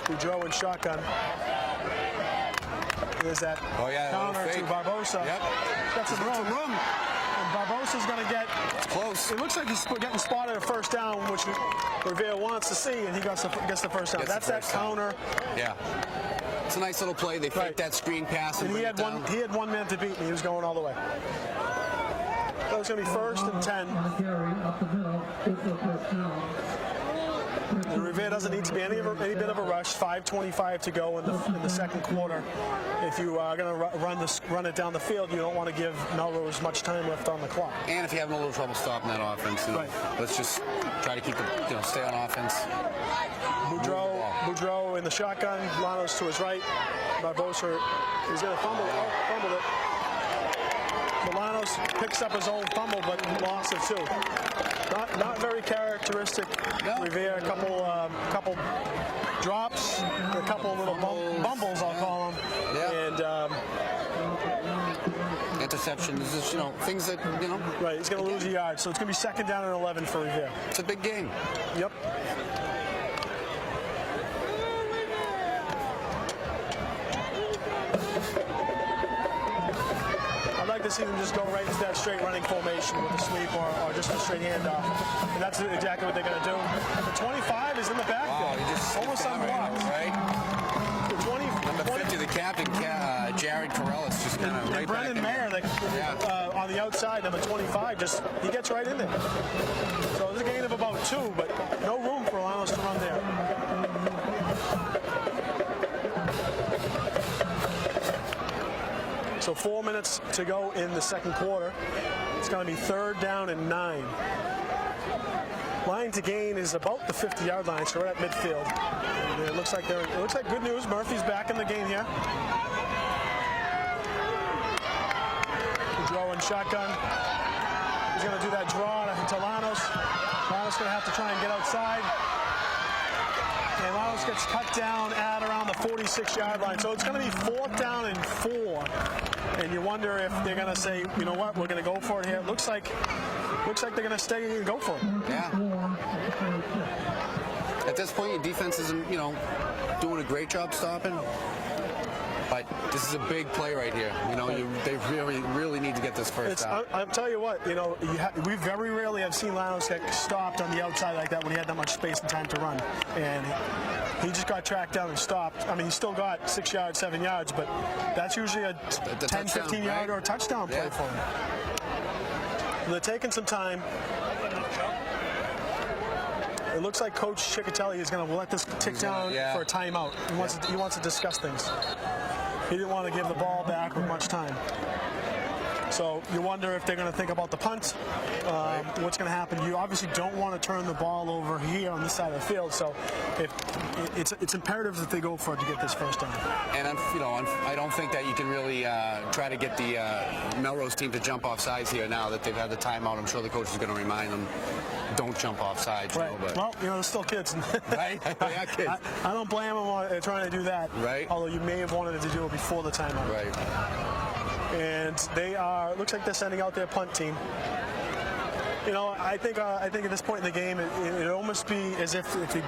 Boudreau in shotgun. There's that counter to Barbosa. Yep. Got some room. And Barbosa's going to get... It's close. It looks like he's getting spotted a first down, which Revere wants to see, and he gets the first down. That's that counter. Yeah. It's a nice little play. They faked that screen pass and he had one man to beat, and he was going all the way. So it's going to be 1st and 10. And Revere doesn't need to be any bit of a rush. 5:25 to go in the second quarter. If you are going to run it down the field, you don't want to give Melrose much time left on the clock. And if you're having a little trouble stopping that offense, right. Let's just try to keep the stay on offense. Boudreau in the shotgun. Lanos to his right. Barbosa is going to fumbled it. Bolanos picks up his own fumble, but lost it too. Not very characteristic. No. Revere, a couple drops, a couple little bumbles, I'll call them. Yeah. And interceptions, things that, Right, he's going to lose a yard, so it's going to be second down and 11 for Revere. It's a big game. Yep. I'd like to see them just go right into that straight running formation with a sweep or just a straight handoff. And that's exactly what they're going to do. The 25 is in the backfield. Wow, he just almost unblocked. Right? The 20, Number 50, the captain, Jared Corellis, just kind of right Brendan back Mayer, on the outside, number 25, he gets right in there. So there's a gain of about 2, but no room for Lanos to run there. So 4 minutes to go in the second quarter. It's going to be third down and 9. Line to gain is about the 50-yard line, so right at midfield. And it looks like good news. Murphy's back in the game here. Draw in shotgun. He's going to do that draw to Lanos. Lanos going to have to try and get outside. And Lanos gets cut down at around the 46-yard line. So it's going to be fourth down and 4. And you wonder if they're going to say, you know what, we're going to go for it here. It looks like they're going to stay and go for it. Yeah. At this point, your defense isn't, doing a great job stopping. But this is a big play right here. They really need to get this first down. I'll tell you what, we very rarely have seen Lanos get stopped on the outside like that when he had that much space and time to run. And he just got tracked down and stopped. I mean, he still got 6 yards, 7 yards, but that's usually a 10, 15-yard or a touchdown play for him. They're taking some time. It looks like Coach Ciccatelli is going to let this tick down for a timeout. He wants to discuss things. He didn't want to give the ball back with much time. So you wonder if they're going to think about the punt, what's going to happen. You obviously don't want to turn the ball over here on this side of the field. So it's imperative that they go for it to get this first down. And I don't think that you can really try to get the Melrose team to jump off sides here now that they've had the timeout. I'm sure the coach is going to remind them, don't jump off sides. Right. Well, they're still kids. Right? They are kids. I don't blame them on trying to do that. Right. Although you may have wanted to do it before the timeout. Right. And looks like they're sending out their punt team. I think at this point in the game, it almost be as if they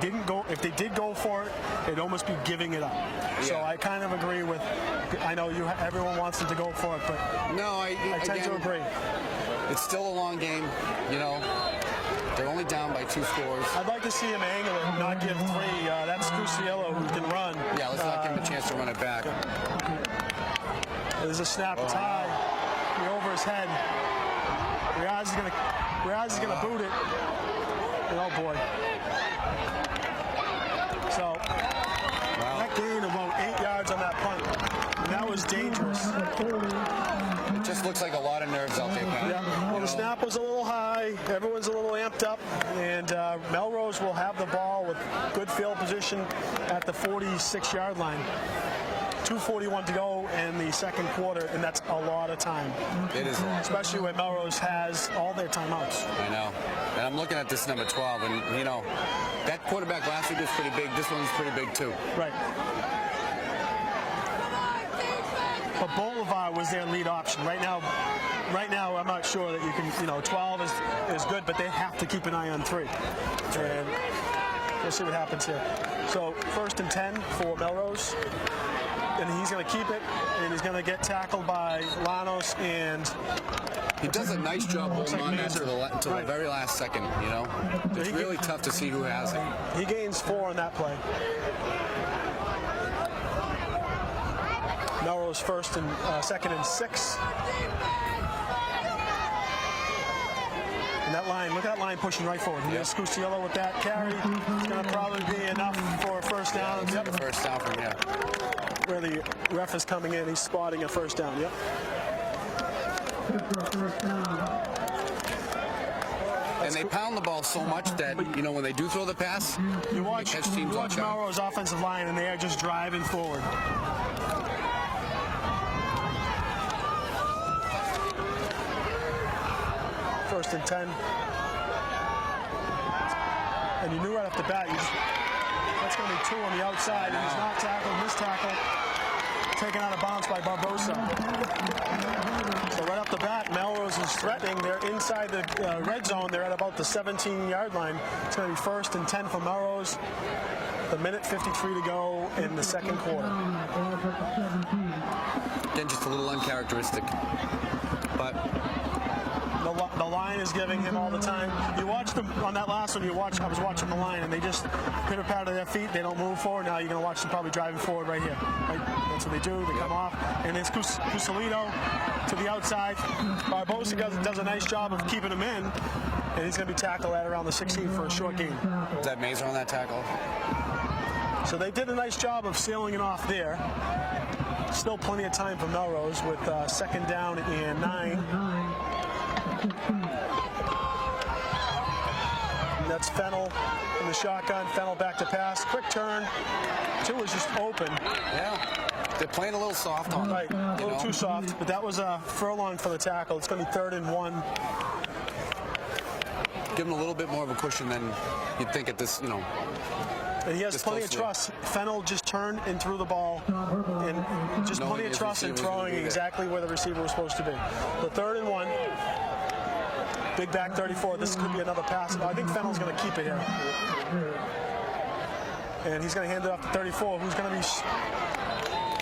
did go for it, it'd almost be giving it up. Yeah. So I kind of agree with. I know everyone wants them to go for it, but no, I tend to agree. It's still a long game, They're only down by 2 scores. I'd like to see him angle it, not give 3. That's Cruciello who can run. Yeah, let's not give him a chance to run it back. There's a snap. It's high. Over his head. Riaz is gonna boot it. And oh boy. So that gained about 8 yards on that punt. And that was dangerous. It just looks like a lot of nerves out there, Pat. Yeah. Well, the snap was a little high. Everyone's a little amped up. And Melrose will have the ball with good field position at the 46-yard line. 2:41 to go in the second quarter, and that's a lot of time. It is a lot. Especially when Melrose has all their timeouts. I know. And I'm looking at this number 12, and, that quarterback last week was pretty big. This one's pretty big, too. Right. But Bolivar was their lead option. Right now, I'm not sure that you can, 12 is good, but they have to keep an eye on 3. And we'll see what happens here. So, first and 10 for Melrose. And he's going to keep it, and he's going to get tackled by Lanos, and he does a nice job holding on that until the very last second, It's really tough to see who has it. He gains 4 on that play. Melrose second and 6. And that line, look at that line pushing right forward. Here's Scusiello with that carry. It's going to probably be enough for a first down. Yep. First down from here. Where the ref is coming in, he's spotting a first down. Yep. And they pound the ball so much that, you know, when they do throw the pass, you watch off guard. Melrose offensive line, and they are just driving forward. First and 10. And you knew right off the bat, that's going to be 2 on the outside, and he's not tackled. Missed tackle. Taken out of bounds by Barbosa. So right off the bat, Melrose is threatening. They're inside the red zone. They're at about the 17-yard line. It's going to be first and 10 for Melrose. The minute 53 to go in the second quarter. Again, just a little uncharacteristic. But the line is giving him all the time. You watch them on that last one. I was watching the line, and they just pitter-patter their feet. They don't move forward. Now you're going to watch them probably driving forward right here. Right? That's what they do. They come off, and it's Cusolito to the outside. Barbosa does a nice job of keeping him in, and he's going to be tackled at around the 16 for a short gain. Is that Mazer on that tackle? So they did a nice job of sealing it off there. Still plenty of time for Melrose with second down and 9. And that's Fennell in the shotgun. Fennell back to pass. Quick turn. 2 is just open. Yeah. They're playing a little soft on Right. it. A little too soft. But that was a furlong for the tackle. It's going to be 3rd and 1. Give them a little bit more of a cushion than you'd think at this, you know. And he has plenty of trust. Fennell just turned and threw the ball. And just plenty of trust in throwing exactly where the receiver was supposed to be. The 3rd and 1. Big back 34. This could be another pass. I think Fennell's going to keep it here. And he's going to hand it off to 34, who's going to be...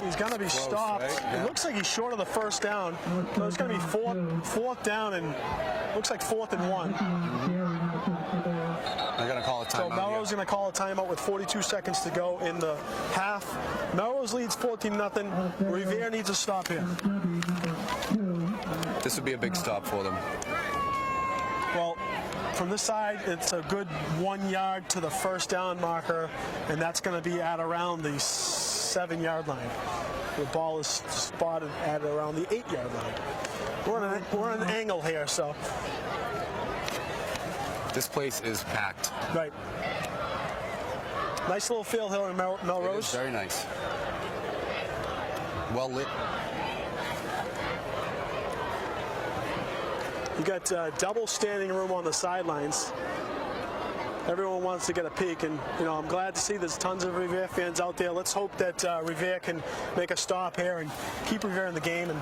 He's going to be stopped. Right? Yeah. It looks like he's short of the first down. So it's going to be fourth down, and looks like 4th and 1. They're going to call a timeout. So Melrose is going to call a timeout with 42 seconds to go in the half. Melrose leads 14-0. Revere needs a stop here. This would be a big stop for them. Well, from this side, it's a good 1 yard to the first down marker, and that's going to be at around the 7-yard line. The ball is spotted at around the 8-yard line. We're on an angle here, so. This place is packed. Right. Nice little field here in Melrose. It is very nice. Well lit. You got double standing room on the sidelines. Everyone wants to get a peek, and you know, I'm glad to see there's tons of Revere fans out there. Let's hope that Revere can make a stop here and keep Revere in the game and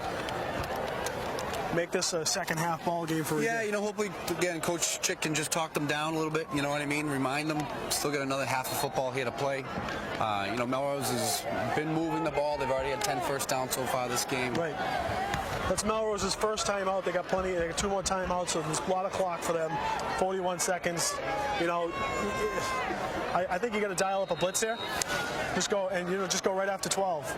make this a second half ball game for Revere. Yeah, you know, hopefully, again, Coach Chick can just talk them down a little bit, you know what I mean? Remind them, still got another half of football here to play. You know, Melrose has been moving the ball. They've already had 10 first downs so far this game. Right. That's Melrose's first time out. They got 2 more timeouts, so there's a lot of clock for them. 41 seconds. You know, I think you got to dial up a blitz there. Just go right after 12.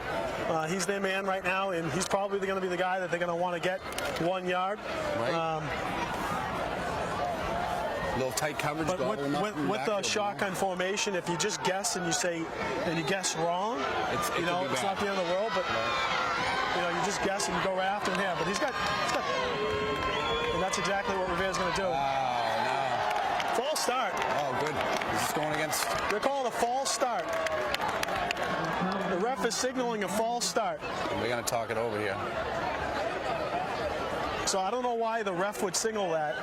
He's their man right now, and he's probably going to be the guy that they're going to want to get 1 yard. Right. Little tight coverage. But with the shotgun formation, if you just guess and you guess wrong, it's not the end of the world. But you know, you just guess and you go right after him here. But he's got, and that's exactly what Revere's going to do. Oh no! False start. Oh, good. Is this going against? They're calling a false start. The ref is signaling a false start. We're going to talk it over here. So I don't know why the ref would signal that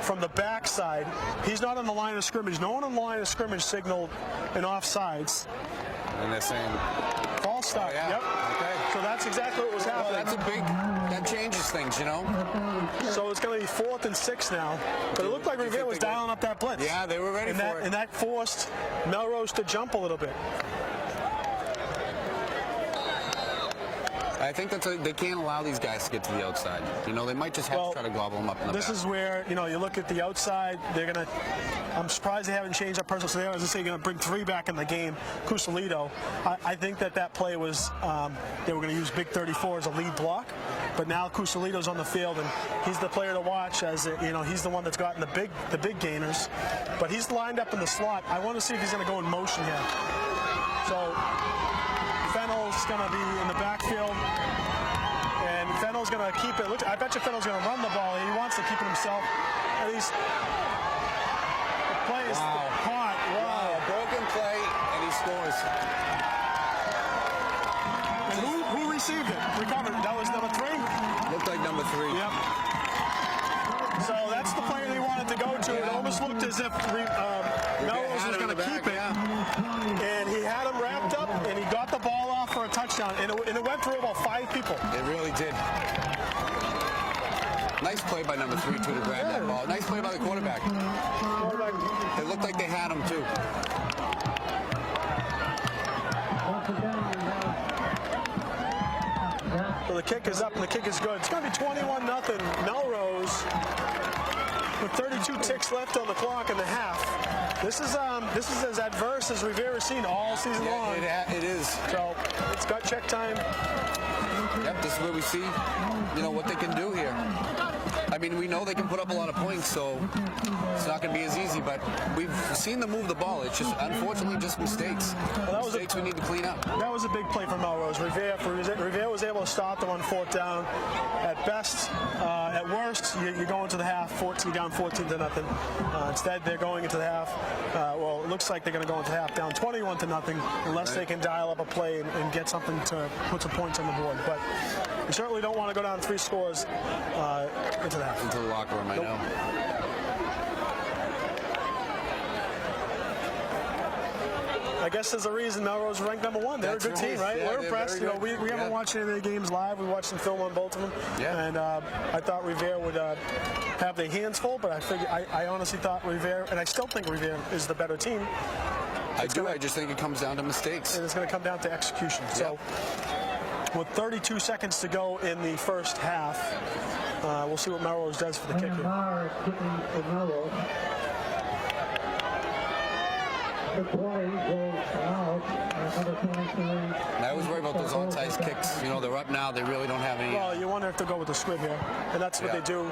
from the backside. He's not on the line of scrimmage. No one on the line of scrimmage signaled an offsides. And they're saying false start. Oh, yeah. Yep. Okay. So that's exactly what was happening. That changes things, you know. So it's going to be 4th and 6 now. But it looked like Revere was dialing up that blitz. Yeah, they were ready for it. And that forced Melrose to jump a little bit. I think they can't allow these guys to get to the outside. You know, they might just have to try to gobble them up in the back. This is where, you know, you look at the outside, I'm surprised they haven't changed that person. So they were going to bring 3 back in the game. Cusolito. I think that play was, they were going to use Big 34 as a lead block. but now Cusalito's on the field, and he's the player to watch. As he's the one that's gotten the big gainers, but he's lined up in the slot. I want to see if he's going to go in motion here. So Fennell's going to be in the backfield, and Fennell's going to keep it. I bet you Fennell's going to run the ball. He wants to keep it himself. And he's plays hard. Wow, broken play, and he scores. And who received it? Recovered. That was number 3? Looked like number 3. Yep. So that's the player they wanted to go to. It almost looked as if Melrose was going to keep it. And he had him wrapped up, and he got the ball off for a touchdown. And it went through about 5 people. It really did. Nice play by number 3, too, to grab that ball. Nice play by the quarterback. It looked like they had him, too. So the kick is up, and the kick is good. It's going to be 21-0 Melrose with 32 ticks left on the clock in the half. This is as adverse as we've ever seen all season long. It is. So it's gut check time. Yep, this is where we see, what they can do here. I mean, we know they can put up a lot of points, so it's not going to be as easy, but we've seen them move the ball. It's just, unfortunately, just mistakes. Mistakes we need to clean up. That was a big play for Melrose. Revere was able to stop them on 4th down. At best, at worst, you're going to the half, down 14-0. Instead, they're going into the half. Well, it looks like they're going to go into the half down 21-0, unless they can dial up a play and get something to put some points on the board. But we certainly don't want to go down 3 scores into the half. Into the locker room, I know. I guess there's a reason Melrose ranked number 1. They're a good team, right? Yeah, we're impressed. We haven't watched any of the games live. We watched some film on both of them. Yeah. And I thought Revere would have their hands full, but I honestly thought Revere, and I still think Revere is the better team. I just think it comes down to mistakes. And it's going to come down to execution. So with 32 seconds to go in the first half, we'll see what Melrose does for the kick here. I always worry about those onside kicks. They're up now. They really don't have any. Well, you wonder if they'll go with the squib here, and that's what they do.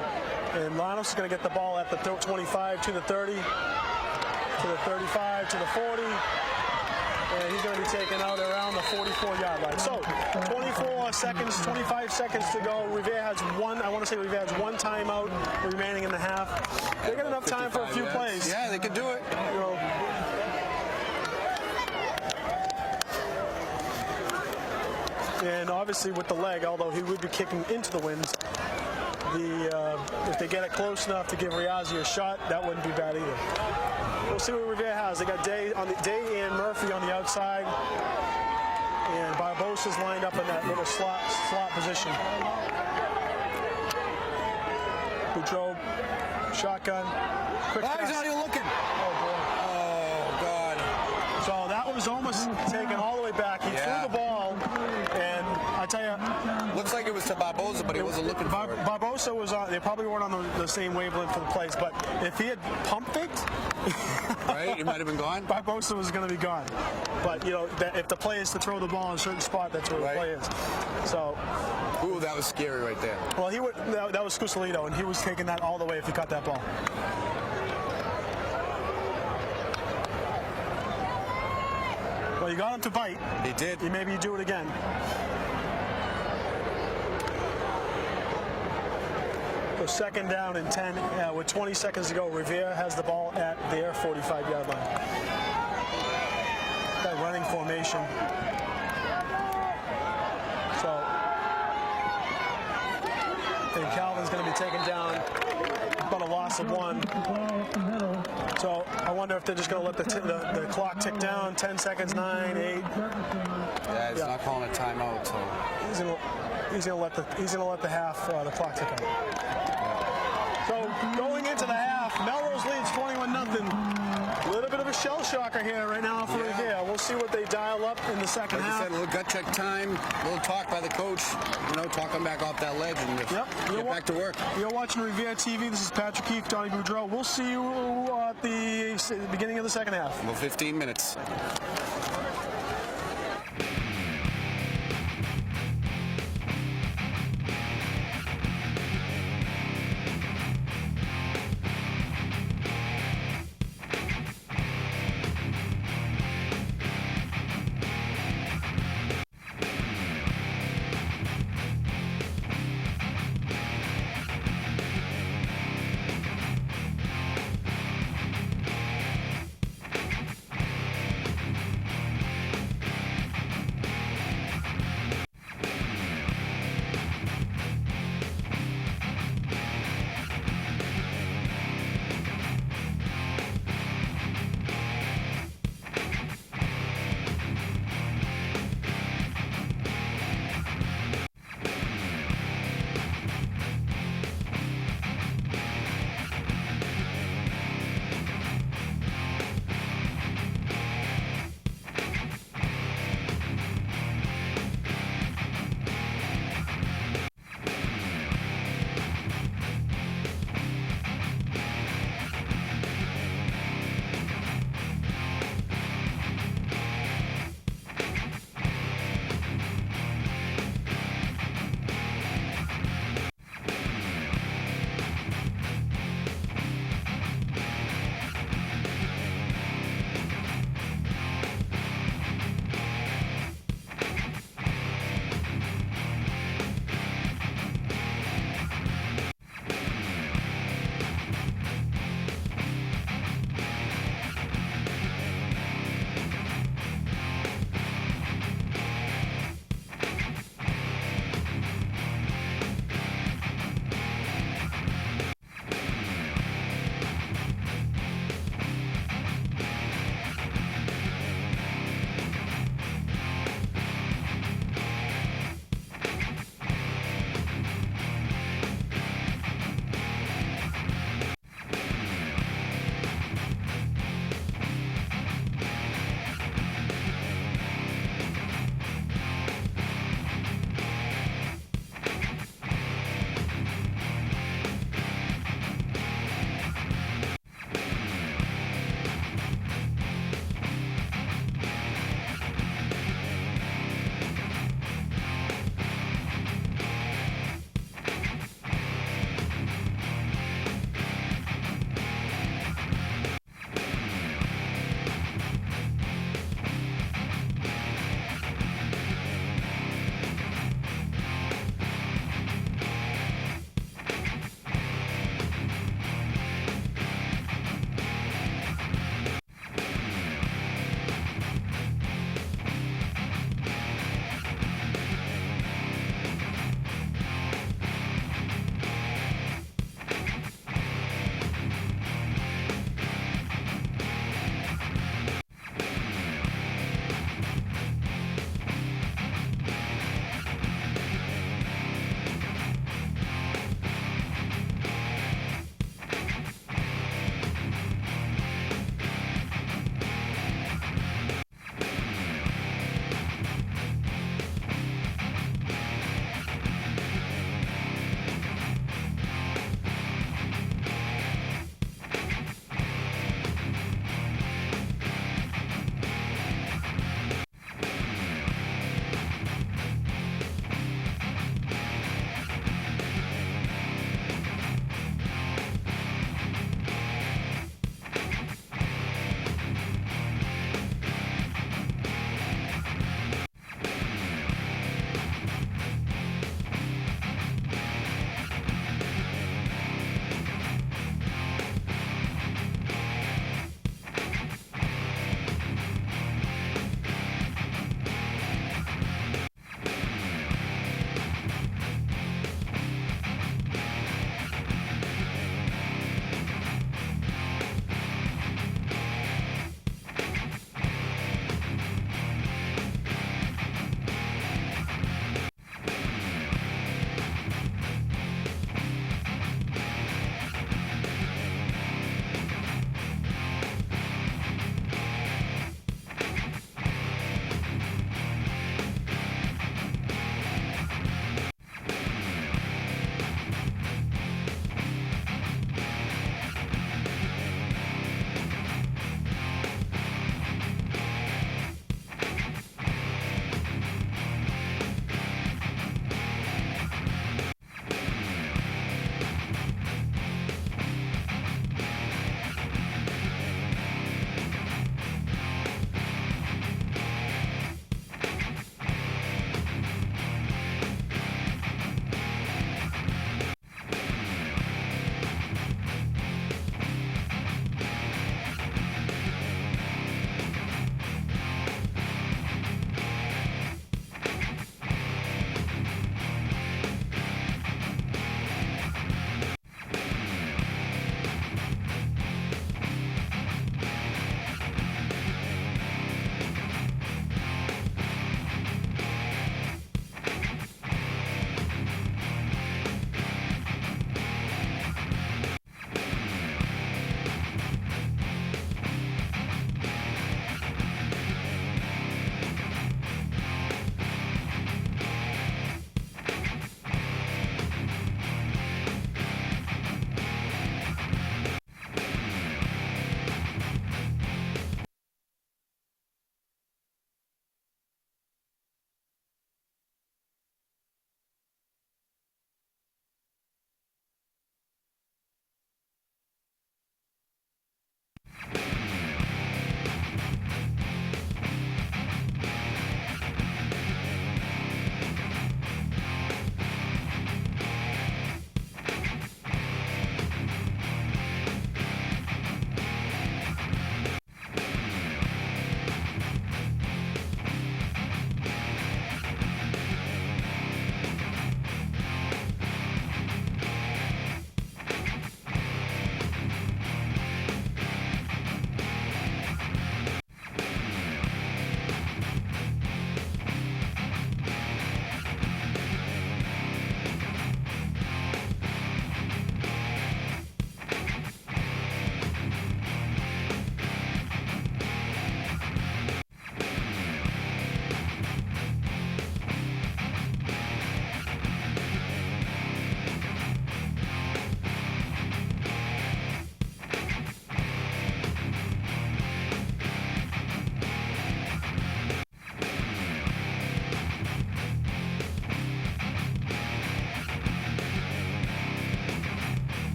And Lanos is going to get the ball at the 25 to the 30, to the 35, to the 40. And he's going to be taken out around the 44-yard line. So 25 seconds to go. Revere has one timeout remaining in the half. They got enough time for a few plays. Yeah, they could do it. And obviously with the leg, although he would be kicking into the winds, if they get it close enough to give Riazzi a shot, that wouldn't be bad either. We'll see what Revere has. They got Day and Murphy on the outside, and Barbosa's lined up in that little slot position. Boudreau, shotgun, quick pass. He's not even looking. Oh boy. Oh God. So that was almost taken all the way back. He threw the ball, and I tell you, looks like it was to Barbosa, but he wasn't looking for it. Barbosa was on. They probably weren't on the same wavelength for the plays, but if he had pump faked, right, he might have been gone. Barbosa was going to be gone. But if the play is to throw the ball in a certain spot, that's where the play is. So. Ooh, that was scary right there. Well, that was Cusalito, and he was taking that all the way if he caught that ball. Well, you got him to bite. He did. Maybe you do it again. So 2nd down and 10 with 20 seconds to go. Revere has the ball at their 45-yard line. That running formation. So, and Calvin's going to be taken down, about a loss of 1. So I wonder if they're just going to let the clock tick down. 10 seconds, 9, 8. Yeah, he's not calling a timeout. So he's going to let the half the clock tick out. So going into the half, Melrose leads 21-0. A little bit of a shell shocker here right now for Revere. We'll see what they dial up in the second half. Like you said, a little gut check time, a little talk by the coach. Talk them back off that ledge and just get back to work. You're watching Revere TV. This is Patrick Keefe, Donnie Boudreau. We'll see you at the beginning of the second half. Well, 15 minutes.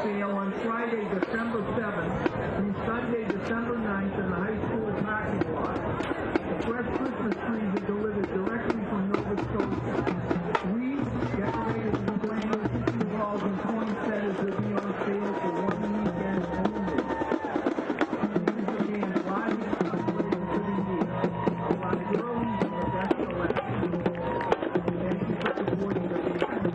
sale on Friday, December 7th through Sunday, December 9th in the high school parking lot. The fresh Christmas trees are delivered directly from Nova Scotia. Wreaths, decorated banners, walls, and poinsettias will be on sale for one weekend only. These demand largest upgrades to the year. Buy early for the best selection. Thank you for supporting the event.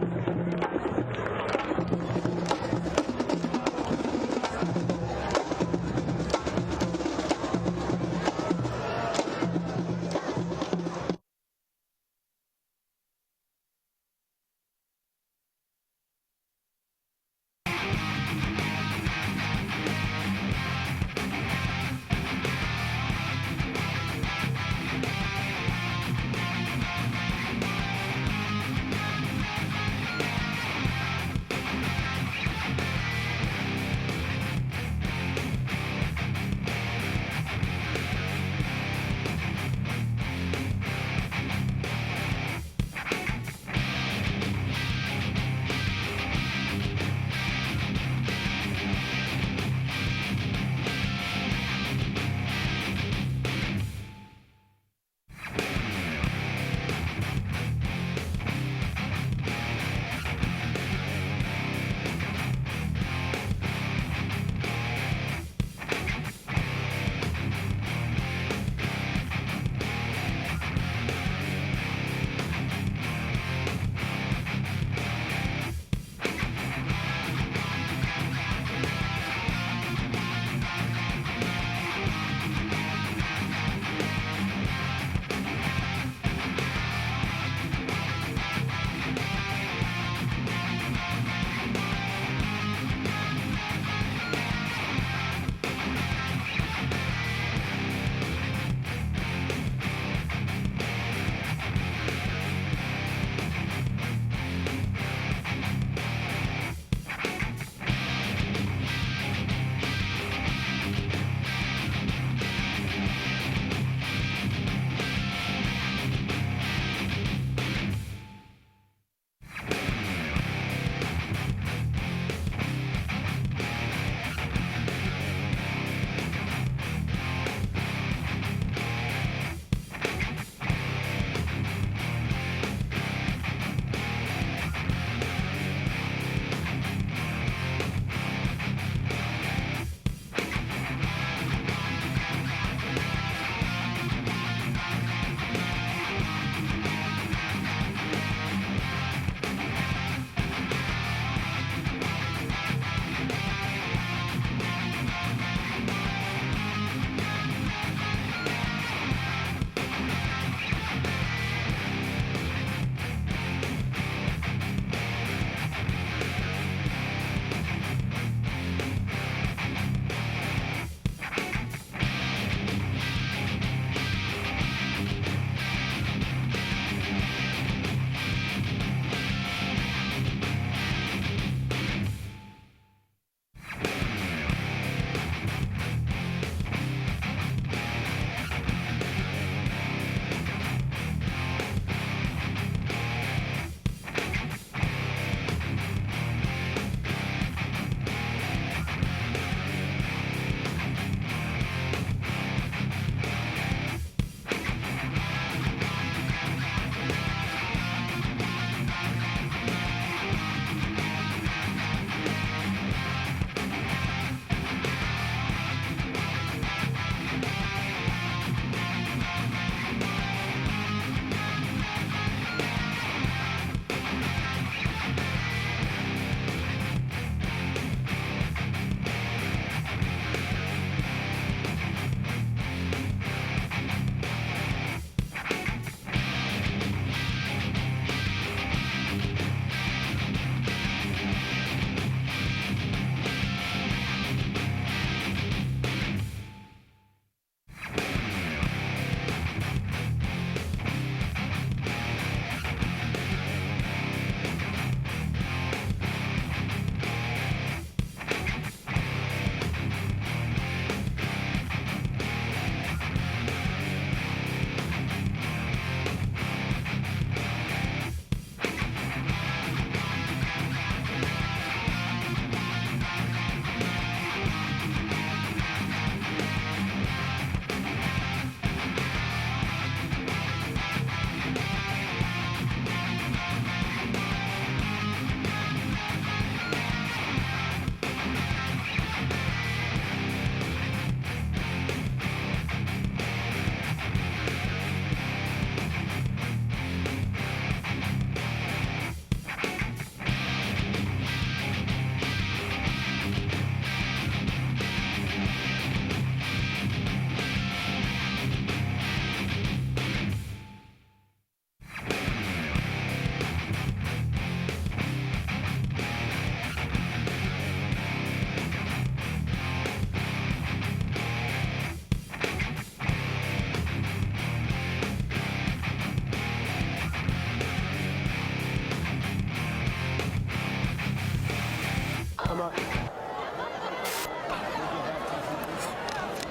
not.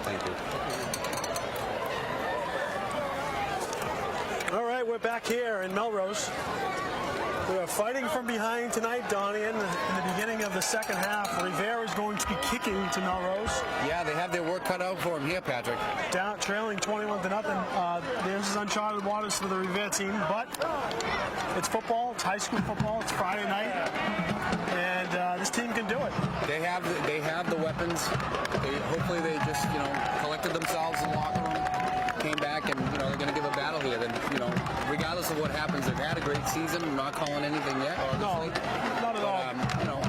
Thank you. All right, we're back here in Melrose. We are fighting from behind tonight, Donnie. In the beginning of the second half, Revere is going to be kicking to Melrose. Yeah, they have their work cut out for them here, Patrick. Down, trailing 21-0. This is uncharted waters for the Revere team, but it's football. It's high school football. It's Friday night, and this team can do it. They have the weapons. Hopefully they just collected themselves in the locker room, came back, and they're going to give a battle here. Then regardless of what happens, they've had a great season. I'm not calling anything yet. No, not at all.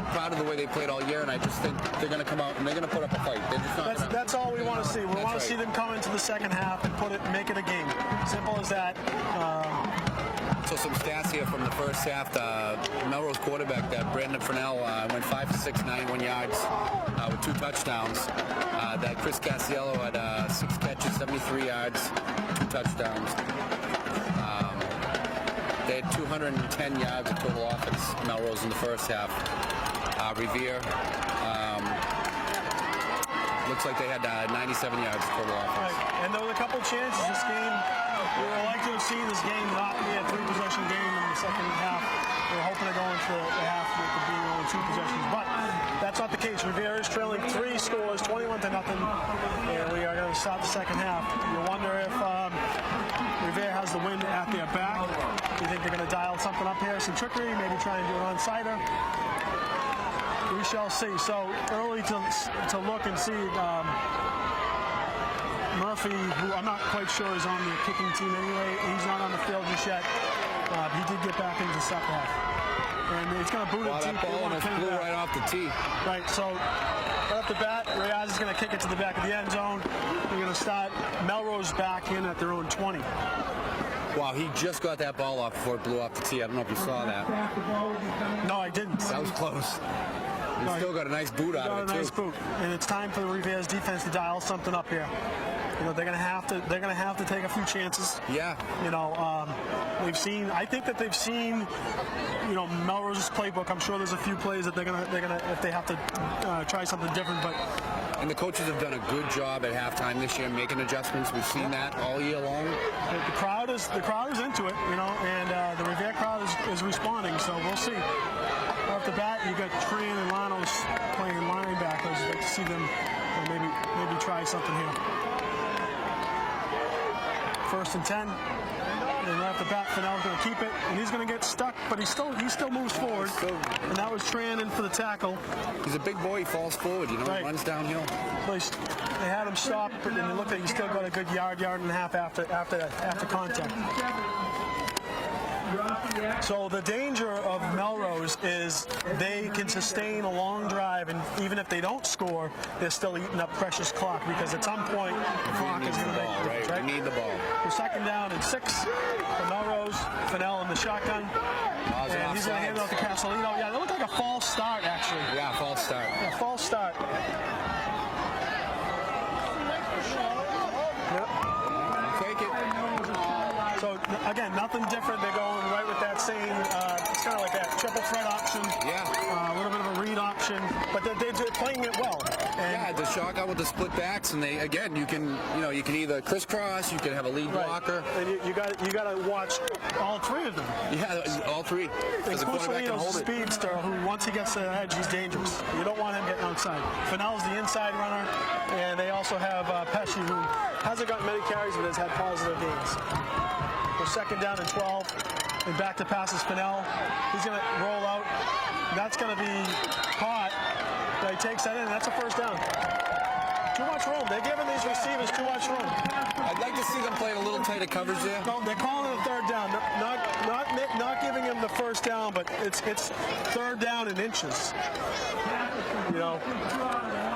Proud of the way they played all year, and I just think they're going to come out and they're going to put up a fight. They're just not That's all we want to see. We want to see them come into the second half and make it a game. Simple as that. So some stats here from the first half. The Melrose quarterback, Brandon Fennell, went 5 for 6, 91 yards with 2 touchdowns. That Chris Cassiello had 6 catches, 73 yards, 2 touchdowns. They had 210 yards of total offense, Melrose, in the first half. Revere, looks like they had 97 yards of total offense. Right. And there was a couple chances this game. We would like to have seen this game not be a 3-possession game in the second half. We were hoping to go into the half with it being only 2 possessions, but that's not the case. Revere is trailing 3 scores, 21-0, and we are going to start the second half. You wonder if Revere has the wind at their back. Do you think they're going to dial something up here, some trickery, maybe try and do an onside-er? We shall see. So early to look and see Murphy, who I'm not quite sure is on the kicking team anyway. He's not on the field just yet. He did get back into the second half. And he's going to boot it. That ball almost flew right off the tee. Right, so right off the bat, Reyes is going to kick it to the back of the end zone. We're going to start Melrose back in at their own 20. Wow, he just got that ball off before it blew off the tee. I don't know if you saw that. No, I didn't. That was close. He still got a nice boot out of it, too. Nice boot. And it's time for the Revere's defense to dial something up here. They're going to have to take a few chances. Yeah. I think that they've seen Melrose's playbook. I'm sure there's a few plays that they're gonna if they have to try something different, but and the coaches have done a good job at halftime this year making adjustments. We've seen that all year long. The crowd is into it, and the Revere crowd is responding, so we'll see. Off the bat, you got Tran and Lanos playing linebackers. I'd like to see them maybe try something here. 1st and 10. And right off the bat, Fennell's going to keep it, and he's going to get stuck, but he still moves forward. And that was Tran in for the tackle. He's a big boy. He falls forward. Right. He runs downhill. So they had him stop, and it looked like he still got a good yard and a half after contact. So the danger of Melrose is they can sustain a long drive, and even if they don't score, they're still eating up precious clock because at some point the clock is going to make the ball. Right? We need the ball. We're 2nd down and 6 for Melrose. Fennell in the shotgun. And he's going to hand it off to Castellino. Yeah, that looked like a false start, actually. Yeah, false start. Yeah, false start. Yep. Take it. So, again, nothing different. They're going right with that same, it's kind of like that triple threat option. Yeah. A little bit of a read option, but they're playing it well. And yeah, the shotgun with the split backs, and you can either crisscross, you can have a lead blocker. And you got to watch all 3 of them. Yeah, all 3. Because the quarterback can hold it. Speedster, who once he gets to the edge, he's dangerous. You don't want him getting outside. Fennell's the inside runner, and they also have Pesci, who hasn't gotten many carries, but has had positive gains. We're 2nd down and 12, and back to passes Fennell. He's going to roll out. That's going to be caught. He takes that in, and that's a 1st down. Too much room. They're giving these receivers too much room. I'd like to see them playing a little tighter coverage there. No, they're calling it a 3rd down. Not giving him the 1st down, but it's 3rd down in inches.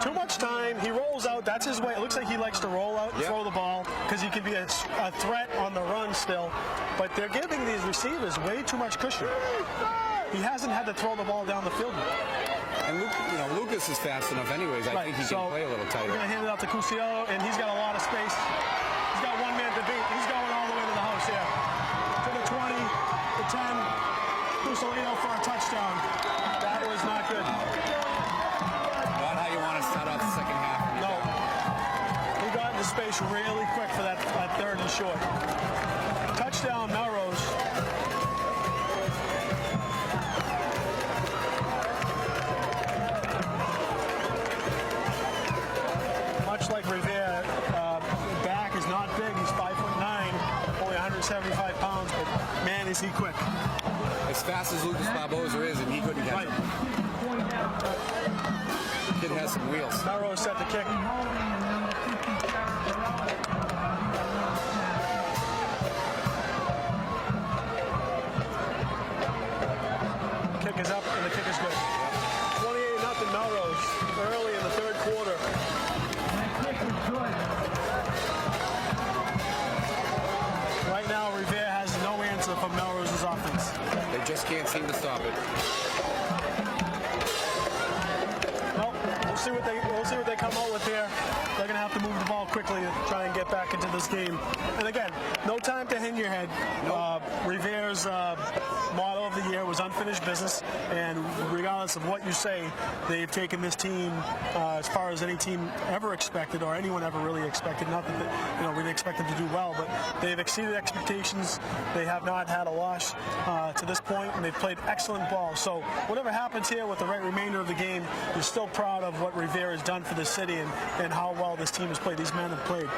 Too much time. He rolls out. That's his way. It looks like he likes to roll out and throw the ball because he can be a threat on the run still. But they're giving these receivers way too much cushion. He hasn't had to throw the ball down the field yet. And Lucas is fast enough anyways. I think he can play a little tighter. We're going to hand it out to Cusiello, and he's got a lot of space. He's got 1 man to beat. He's going all the way to the house here. To the 20, the 10. Cusiello for a touchdown. That was not good. the space really quick for that third and short. Touchdown, Melrose. Much like Revere, back is not big. He's 5'9", only 175 pounds, but man, is he quick. As fast as Lucas Barbosa is, and he couldn't catch him. Kid has some wheels. Melrose set the kick. Kick is up, and the kick is good. 28-0 Melrose early in the third quarter. Right now, Revere has no answer for Melrose's offense. They just can't seem to stop it. Well, we'll see what they come out with here. They're going to have to move the ball quickly to try and get back into this game. And again, no time to hang your head. Nope. Revere's motto of the year was unfinished business, and regardless of what you say, they've taken this team as far as any team ever expected, or anyone ever really expected. Not that we didn't expect them to do well, but they've exceeded expectations. They have not had a loss to this point, and they've played excellent ball. So whatever happens here with the remainder of the game, you're still proud of what Revere has done for the city and how well this team has played. These men have played.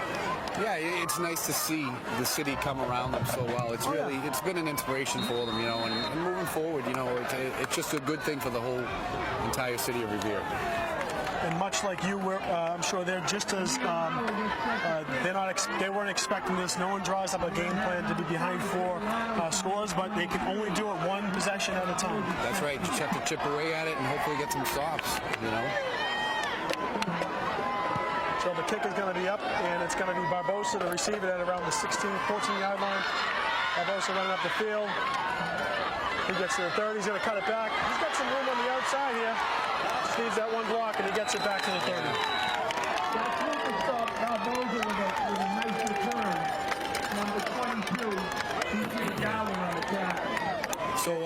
Yeah, it's nice to see the city come around them so well. It's really, it's been an inspiration for them, and moving forward, it's just a good thing for the whole entire city of Revere. And much like you, I'm sure they're just as they weren't expecting this. No one draws up a game plan to be behind 4 scores, but they can only do it one possession at a time. That's right. You just have to chip away at it and hopefully get some stops. So the kick is going to be up, and it's going to be Barbosa to receive it at around the 14-yard line. Barbosa running up the field. He gets to the 30. He's going to cut it back. He's got some room on the outside here. Just needs that one block, and he gets it back to the 30. That's what we saw Barbosa with a nice return. Number 22, P.J. Dowling on the tackle. So,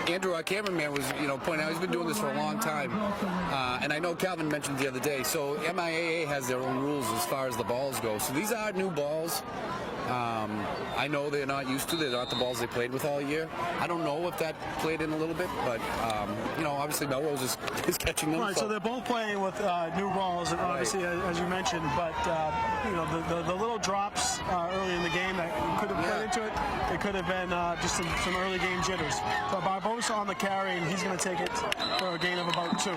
Andrew, our cameraman, was, pointing out he's been doing this for a long time, and I know Calvin mentioned the other day. So MIAA has their own rules as far as the balls go. So these are new balls. I know they're not used to. They're not the balls they played with all year. I don't know if that played in a little bit, but obviously Melrose is catching them. Right. So they're both playing with new balls, and obviously, as you mentioned, but the little drops early in the game that could have played into it. It could have been just some early game jitters. So Barbosa on the carry, and he's going to take it for a gain of about 2.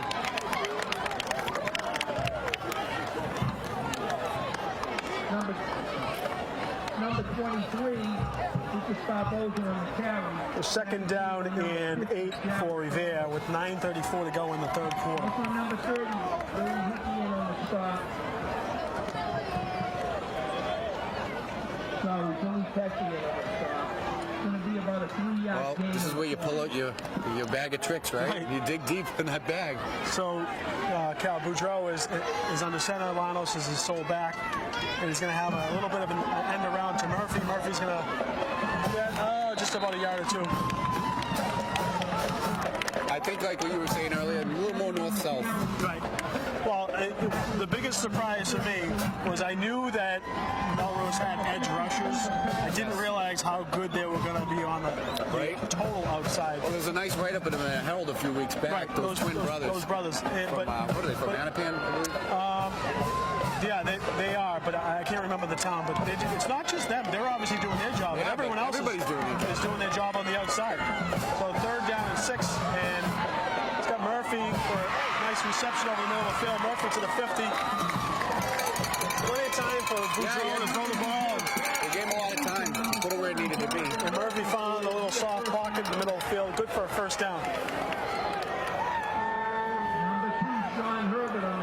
Number 23, Lucas Barbosa on the carry. The second down and 8 for Revere with 9:34 to go in the third quarter. Also number 30, Billy Hickey in on the stop. Sorry, Billy Pesci in on the stop. It's going to be about a 3-yard gain. Well, this is where you pull out your bag of tricks, right? You dig deep in that bag. So Cal Boudreau is under center. Lanos is his sole back, and he's going to have a little bit of an end around to Murphy. Murphy's going to get just about a yard or 2. I think, like what you were saying earlier, a little more north-south. Right. Well, the biggest surprise for me was I knew that Melrose had edge rushers. I didn't realize how good they were going to be on the total outside. Well, there's a nice write-up in the Herald a few weeks back. Right, those twin brothers. Those brothers. From, what are they, from Anapan, I believe? Yeah, they are, but I can't remember the town. But it's not just them. They're obviously doing their job. Yeah, everyone else is doing their job on the outside. So third down and 6, and it's got Murphy for a nice reception over the middle of the field. Murphy to the 50. Plenty of time for Boudreau to throw the ball. They gave him a lot of time. Put it where it needed to be. And Murphy found a little soft pocket in the middle of the field. Good for a first down.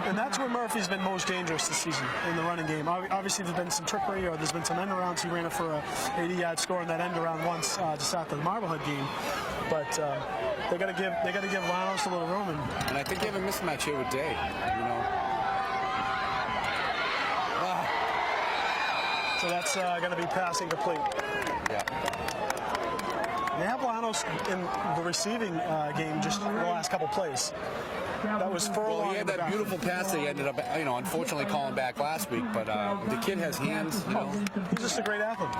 And that's where Murphy's been most dangerous this season in the running game. Obviously, there's been some trickery, or there's been some end arounds. He ran it for a 80-yard score in that end around once just after the Marblehead game. But they got to give Lanos a little room. And I think they have a mismatch here with Day. So that's going to be passing complete. Yeah. They have Lanos in the receiving game just the last couple plays. That was Furlong. Well, he had that beautiful pass that he ended up, unfortunately calling back last week. But the kid has hands. He's just a great athlete.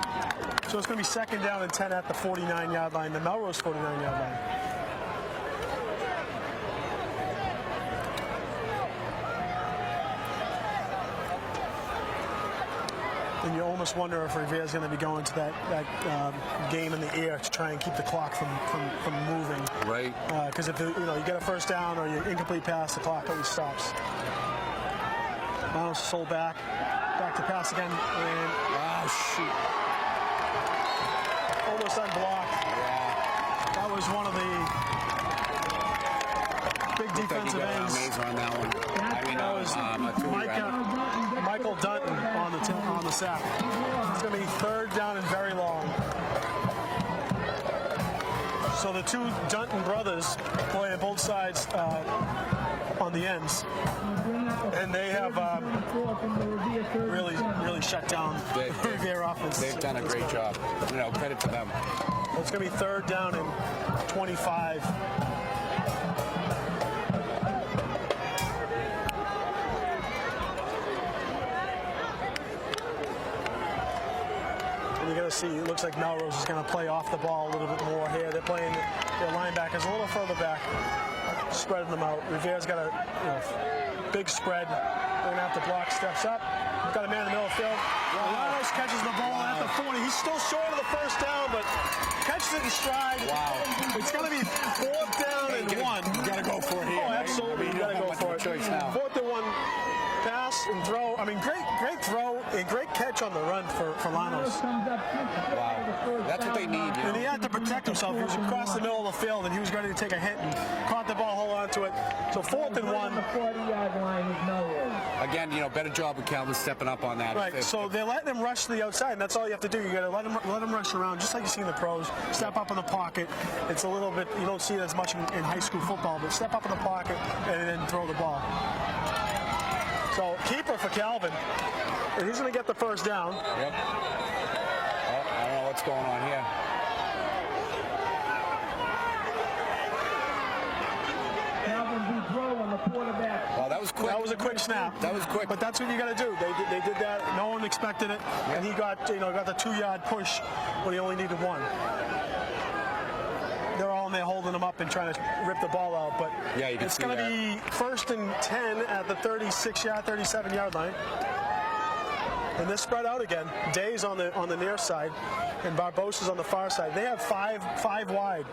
So it's going to be second down and 10 at the 49-yard line, the Melrose 49-yard line. And you almost wonder if Revere is going to be going to that game in the air to try and keep the clock from moving. Right. Because if you get a first down or you incomplete pass, the clock always stops. Lanos sold back to pass again, and Shoot. almost unblocked. Yeah. That was one of the big defensive ends. On that one. That was Michael Dutton on the sack. It's going to be third down and very long. So the two Dutton brothers play on both sides on the ends, and they have really shut down the Revere offense. They've done a great job. Credit to them. It's going to be third down and 25. You're going to see, it looks like Melrose is going to play off the ball a little bit more here. They're playing their linebackers a little further back, spreading them out. Revere's got a big spread. They're going to have to block, steps up. Got a man in the middle of the field. Melrose catches the ball at the 40. He's still short of the first down, but catches it in stride. Wow. It's going to be fourth down and one. You got to go for it here. Oh, absolutely. You got to go for it. Choice now. Fourth and one. Pass and throw. I mean, great throw and great catch on the run for Lanos. Wow. That's what they need. And he had to protect himself. He was across the middle of the field and he was ready to take a hit and caught the ball, hold on to it. So fourth and one. The 40-yard line is Melrose. Again, better job with Calvin stepping up on that. Right. So they're letting him rush to the outside, and that's all you have to do. You got to let him rush around, just like you see in the pros. Step up in the pocket. It's a little bit. You don't see it as much in high school football, but step up in the pocket and then throw the ball. So keeper for Calvin. And he's going to get the first down. Yep. Oh, I don't know what's going on here. Calvin be throw on the quarterback. Well, that was quick. That was a quick snap. That was quick. But that's what you got to do. They did that. No one expected it, and he got the 2-yard push when he only needed one. They're all in there holding him up and trying to rip the ball out, but yeah, you can it's going to be first and 10 at the 37-yard line. And they're spread out again. Day's on the near side, and Barbosa's on the far side. They have five wide.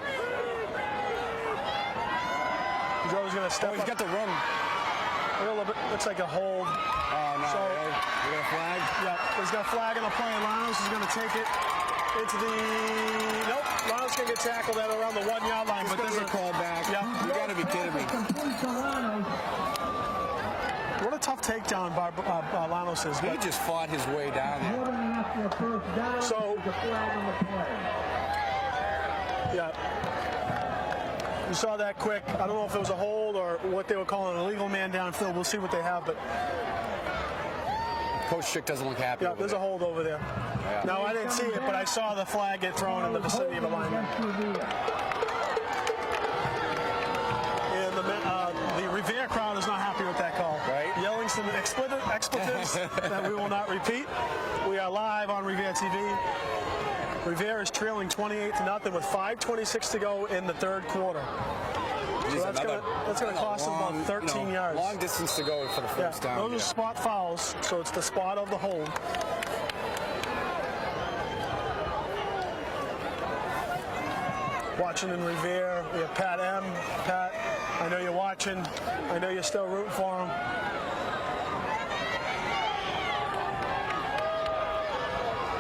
Joe's going to step up. He's got the run. A little bit, looks like a hold. Oh, no. So, we got a flag? Yeah, he's got a flag on the play. Lanos is going to take it into the... Nope, Lanos going to get tackled at around the 1-yard line. But there's a call back. Yeah. You got to be kidding me. What a tough takedown Lanos is. He just fought his way down there. More than enough for a first down. So, the flag on the play. Yeah. You saw that quick. I don't know if it was a hold or what they were calling an illegal man downfield. We'll see what they have, but... Coach Schick doesn't look happy. Yeah, there's a hold over there. Yeah. No, I didn't see it, but I saw the flag get thrown in the vicinity of a lineman. And the Revere crowd is not happy with that call. Right. Yelling some expletives that we will not repeat. We are live on Revere TV. Revere is trailing 28-0 with 5:26 to go in the third quarter. So that's going to cost them about 13 yards. Long distance to go for the first down. Those are spot fouls, so it's the spot of the hold. Watching in Revere, we have Pat M. Pat, I know you're watching. I know you're still rooting for him.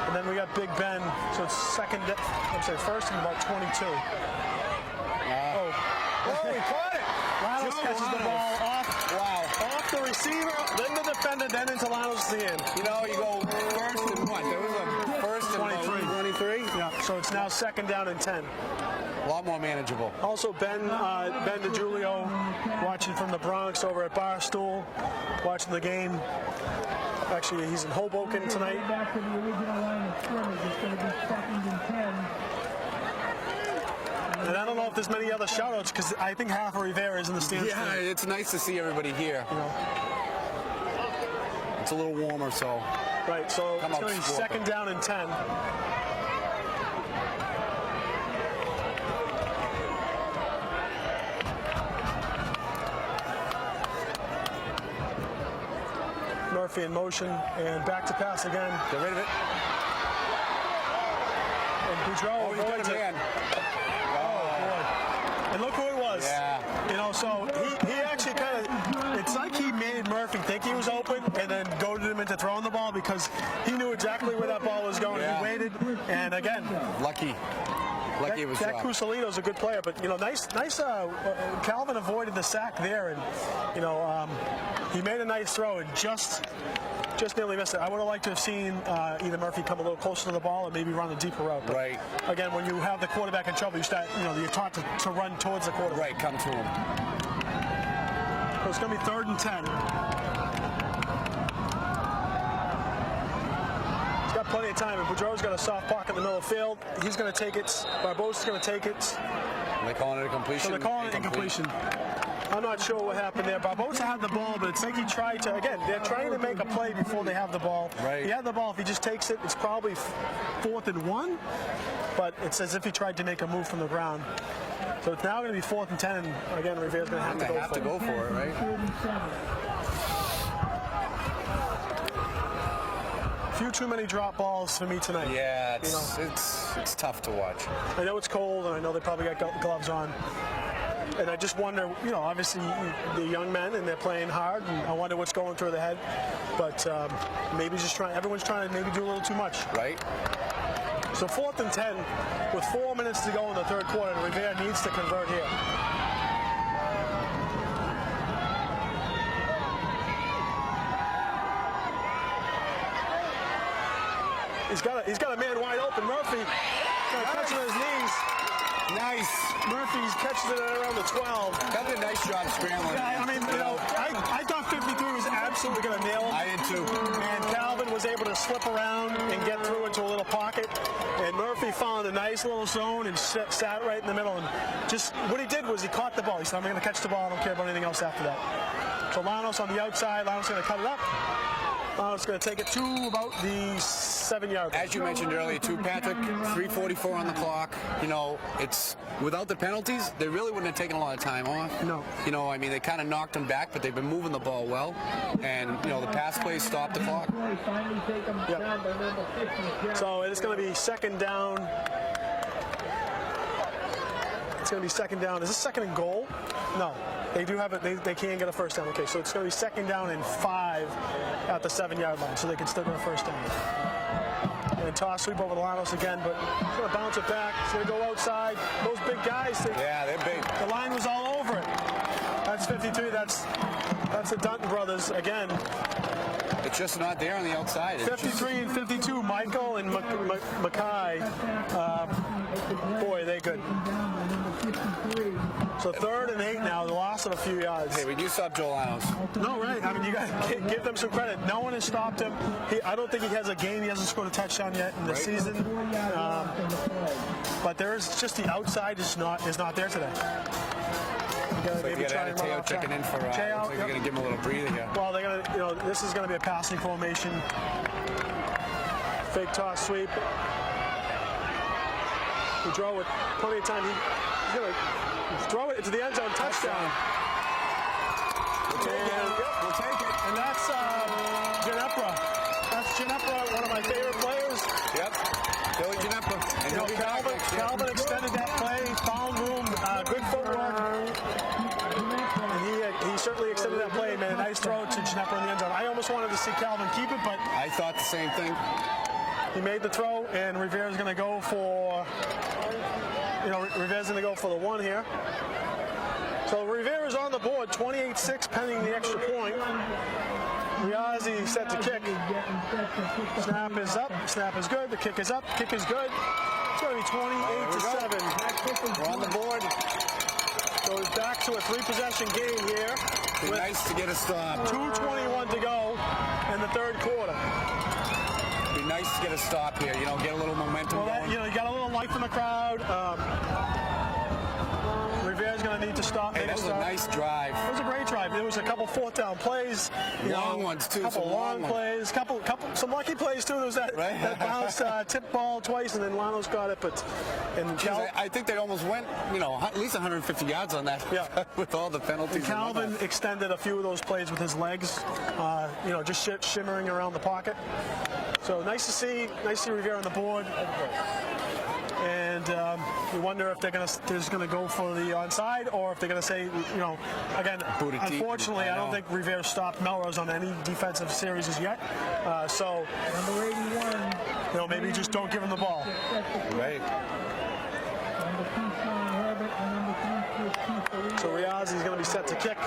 And then we got Big Ben, so it's first and about 22. Oh, he caught it. Lanos catches the ball off the receiver, then the defender, then into Lanos at the end. You go first and what? There was a first and 23. Yeah, so it's now second down and 10. A lot more manageable. Also, Ben DiGiulio watching from the Bronx over at Barstool, watching the game. Actually, he's in Hoboken tonight. Back to the original line of scrimmage. It's going to be second and 10. And I don't know if there's many other shout-outs because I think half of Revere is in the stands. Yeah, tonight. it's nice to see everybody here. You know. It's a little warmer, so. Right, so Come it's out going to be score. 2nd down and 10. Murphy in motion and back to pass again. Get rid of it. And Boudreau Oh, he's got avoids a it. man. Oh, boy. And look who it was. Yeah. You know, so he actually kind of, it's like he made Murphy think he was open and then goaded him into throwing the ball because he knew exactly where that ball was going. Yeah. He waited, and again, Lucky it was Jack dropped. Cusalito's a good player, but you know, nice. Calvin avoided the sack there, and you know, he made a nice throw and just nearly missed it. I would have liked to have seen either Murphy come a little closer to the ball or maybe run a deeper route. But Right. again, when you have the quarterback in trouble, you're taught to run towards the quarterback. Right, come to him. So it's going to be 3rd and 10. He's got plenty of time, and Boudreau's got a soft pocket in the middle of the field. He's going to take it. Barbosa's going to take it. They're calling it a completion. So they're calling it Incomplete. incompletion. I'm not sure what happened there. Barbosa had the ball, but it's like he tried to, again, they're trying to make a play before they have the ball. Right. He had the ball. If he just takes it, it's probably 4th and 1, but it's as if he tried to make a move from the ground. So it's now going to be 4th and 10, and again, Revere's going to have They to go have for to it. go for it, right? Few too many drop balls for me tonight. Yeah, You know. it's tough to watch. I know it's cold, and I know they probably got gloves on. And I just wonder, you know, obviously the young men and they're playing hard, and I wonder what's going through their head. But maybe everyone's trying to maybe do a little too much. Right? So 4th and 10 with 4 minutes to go in the 3rd quarter, and Revere needs to convert here. He's got a man wide open. Murphy trying to catch him on his knees. Nice. Murphy catches it at around the 12. That did a nice job scrambling. Yeah, I mean, you know, I thought 53 was absolutely going to nail him. I did too. And Calvin was able to slip around and get through into a little pocket. And Murphy found a nice little zone and sat right in the middle. And just what he did was he caught the ball. He said, I'm going to catch the ball. I don't care about anything else after that. So Lanos on the outside. Lanos going to cut it up. Lanos going to take it to about the 7-yard line. As you mentioned earlier, too, Patrick, 3:44 on the clock. You know, it's without the penalties, they really wouldn't have taken a lot of time off. No. You know, I mean, they kind of knocked them back, but they've been moving the ball well. And, you know, the pass plays stopped the clock. So it's going to be 2nd down. It's going to be 2nd down. Is this 2nd and goal? No. They do have it. They can get a first down. Okay, so it's going to be 2nd down and 5 at the 7-yard line, so they can still get a first down. And toss sweep over to Lanos again, but he's going to bounce it back. He's going to go outside. Those big guys. Yeah, they're big. The line was all over it. That's 53. That's the Dunton brothers again. It's just not there on the outside. It's 53 and 52. Michael and Mackay. Boy, they're good. So 3rd and 8 now, the loss of a few yards. Hey, we do stop Joel Lanos. No, right. I mean, you got to give them some credit. No one has stopped him. I don't think he has a game. He hasn't scored a touchdown yet in the season. But there's just the outside is not there today. So you got Teo checking in for. Looks like they're going to give him a little breather here. Well, they're going to. You know, this is going to be a passing formation. Fake toss sweep. We draw with plenty of time. He's going to throw it into the end zone. Touchdown. We'll take it. And that's Ginepra. That's Ginepra, one of my favorite players. Yep. Billy Ginepra. And You know, he'll be back next year. Calvin extended that play, found room, good footwork. And he certainly extended that play and made a nice throw to Ginepra in the end zone. I almost wanted to see Calvin keep it, but I thought the same thing. he made the throw, and Revere's going to go for, Revere's going to go for the 1 here. So Revere is on the board, 28-6, pending the extra point. Riazzi set to kick. Snap is up. Snap is good. The kick is up. Kick is good. It's going to be 28-7. We're on the board. Goes back to a 3-possession game here. Be With nice to get a stop. 2:21 to go in the 3rd quarter. Be nice to get a stop here. You know, get a little momentum Well, going. you got a little life in the crowd. need to stop. Hey, that was a nice drive. It was a great drive. There was a couple fourth down plays. Long ones, too. Couple long plays. Some lucky plays, too. There was that bounce tip ball twice, and then Lano's got it. I think they almost went, at least 150 yards on that with all the penalties. And Calvin extended a few of those plays with his legs, just shimmering around the pocket. So nice to see Revere on the board. And we wonder if they're going to go for the onside, or if they're going to say, again, unfortunately, I don't think Revere stopped Melrose on any defensive series as yet. So, Number 81. Maybe just don't give him the ball. Right. Number 2, Sean Herbert, and number 3, So Riazzi's going to be set to kick.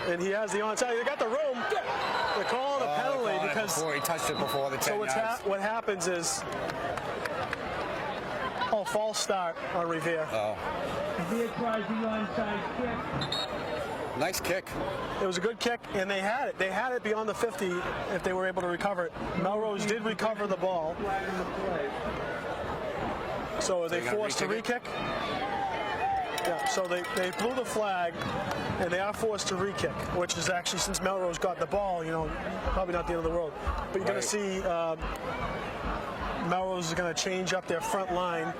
And he has the onside. They got the room. They're calling a penalty because before he touched it before the 10 yards. So what happens is, false start on Revere. Revere tries the onside kick. Nice kick. It was a good kick, and they had it. They had it beyond the 50 if they were able to recover it. Melrose did recover the ball. So are they forced to re-kick? Yeah, so they blew the flag, and they are forced to re-kick, which is actually, since Melrose got the ball, probably not the end of the world. But you're going to see Melrose is going to change up their front line.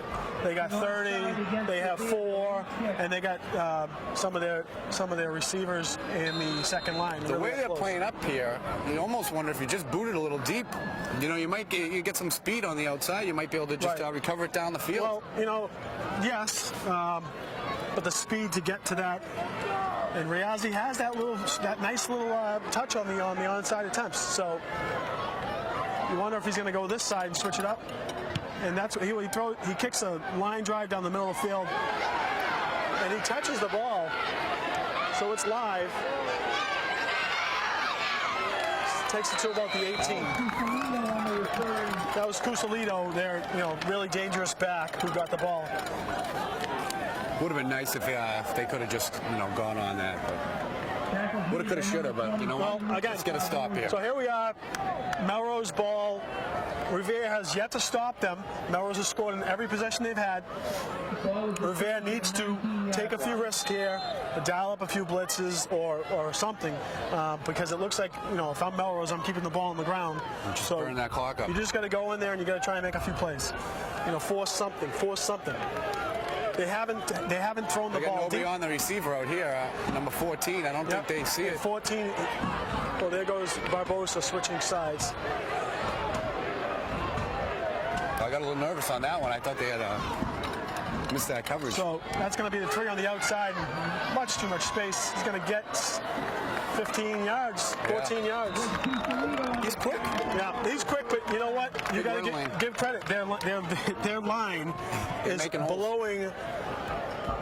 They got 30, they have 4, and they got some of their receivers in the second line. The way they're playing up here, you almost wonder if you just boot it a little deep. You might get some speed on the outside. You might be able to just recover it down the field. Well, yes, but the speed to get to that, and Riazzi has that nice little touch on the onside attempts. So you wonder if he's going to go this side and switch it up. And that's what he throws. He kicks a line drive down the middle of the field, and he touches the ball, so it's live. Takes it to about the 18. That was Cusalito, their really dangerous back, who got the ball. Would have been nice if they could have just gone on that. Would have, could have, should have, but again, let's get a stop here. So here we are, Melrose ball. Revere has yet to stop them. Melrose has scored in every possession they've had. Revere needs to take a few risks here, dial up a few blitzes or something, because it looks like, if I'm Melrose, I'm keeping the ball on the ground. Just burn that clock up. You just got to go in there and you got to try and make a few plays. Force something. They haven't thrown the ball nobody deep. on the receiver out here. Number 14, I don't think they see it. 14. Well, there goes Barbosa switching sides. I got a little nervous on that one. I thought they had missed that coverage. So that's going to be the 3 on the outside. Much too much space. He's going to get 15 yards, 14 yards. He's quick. Yeah, he's quick, but you know what? You got to give credit. Their line is blowing.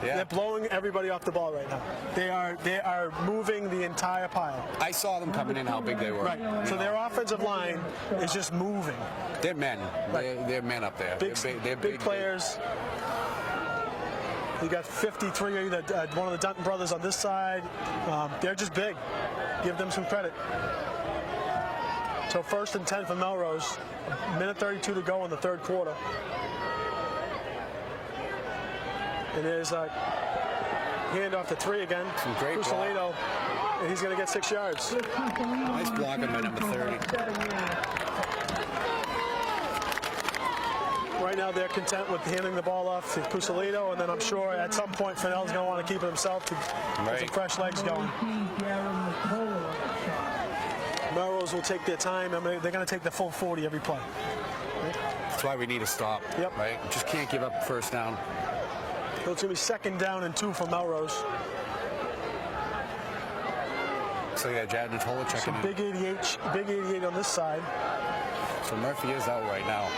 Yeah. They're blowing everybody off the ball right now. They are moving the entire pile. I saw them coming in, how big they were. Right. So their offensive line is just moving. They're men. Right. They're men up there. They're big players. You got 53, one of the Dunton brothers on this side. They're just big. Give them some credit. So 1st and 10 for Melrose. Minute 32 to go in the third quarter. And there's a handoff to 3 again. Some great Cusalito, and he's going to get 6 yards. Nice blocking by number 30. Right now they're content with handing the ball off to Cusalito, and then I'm sure at some point Fennell's going to want to keep it himself to get some fresh legs going. Melrose will take their time. I mean, they're going to take the full 40 every play. That's why we need to stop. Yep. Right? Just can't give up first down. So it's going to be 2nd down and 2 for Melrose. So yeah, Jad Natola checking in. Big 88 on this side. So Murphy is out right now.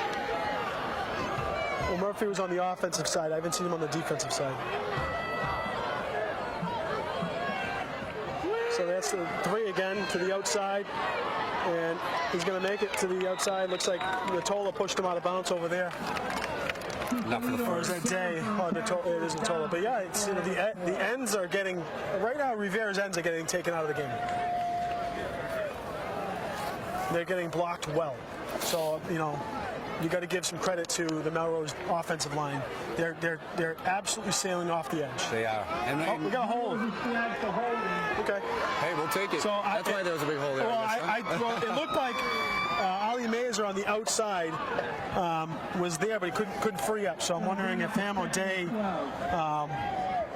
Well, Murphy was on the offensive side. I haven't seen him on the defensive side. So that's the 3 again to the outside. And he's going to make it to the outside. Looks like Natola pushed him out of bounds over there. Not for the Or is first. that Day? Oh, it is Natola. But yeah, it's, the ends are getting, right now Rivere's ends are getting taken out of the game. They're getting blocked well. So, you got to give some credit to the Melrose offensive line. They're absolutely sailing off the edge. They are. And We got a hold. Okay. hey, we'll take it. So That's why there was a big hole there. Well, it looked like Ali Mazer on the outside was there, but he couldn't free up. So I'm wondering if him or Day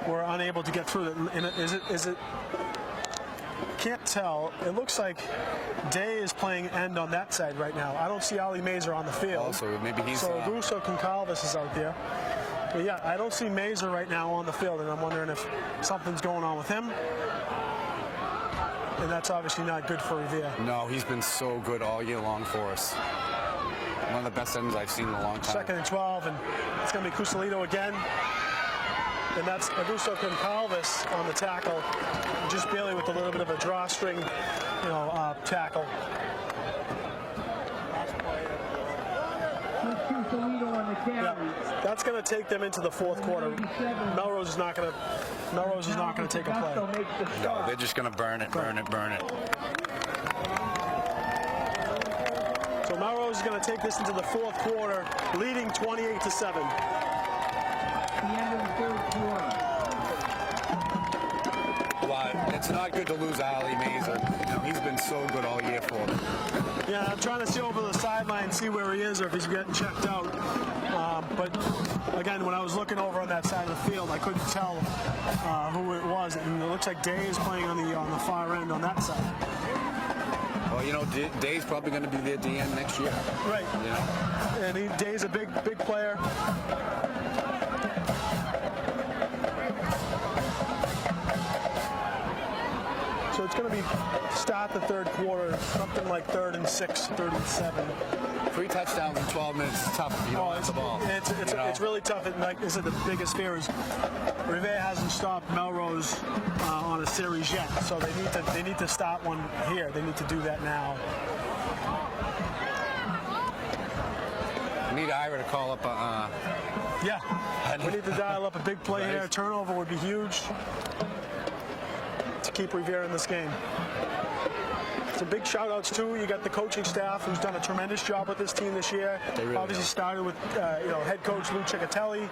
were unable to get through it. Is it? Can't tell. It looks like Day is playing end on that side right now. I don't see Ali Mazer on the field. Also, maybe he's. So Russo Concalves is out there. But yeah, I don't see Mazer right now on the field, and I'm wondering if something's going on with him. And that's obviously not good for Revere. No, he's been so good all year long for us. One of the best ends I've seen in a long time. 2nd and 12, and it's going to be Cusalito again. And that's Augusto Concalves on the tackle, just barely with a little bit of a drawstring, tackle. Yeah, that's going to take them into the fourth quarter. Melrose is not going to take a play. No, they're just going to burn it. So Melrose is going to take this into the fourth quarter, leading 28-7. The end of the third quarter. But it's not good to lose Ali Mazer. He's been so good all year for them. Yeah, I'm trying to see over the sideline, see where he is, or if he's getting checked out. But again, when I was looking over on that side of the field, I couldn't tell who it was, and it looks like Day is playing on the far end on that side. Well, Day's probably going to be their DN next year. Right. And Day's a big player. So it's going to be start the third quarter, something like 3rd and 6, 3rd and 7. 3 touchdowns in 12 minutes is tough if you don't have the ball. It's really tough. This is the biggest fear is Revere hasn't stopped Melrose on a series yet, so they need to stop one here. They need to do that now. We need Ira to call up Yeah, we need to dial up a big play here. A turnover would be huge to keep Revere in this game. Some big shout-outs, too. You got the coaching staff who's done a tremendous job with this team this year. They really obviously started with head coach Lou Ciccatelli.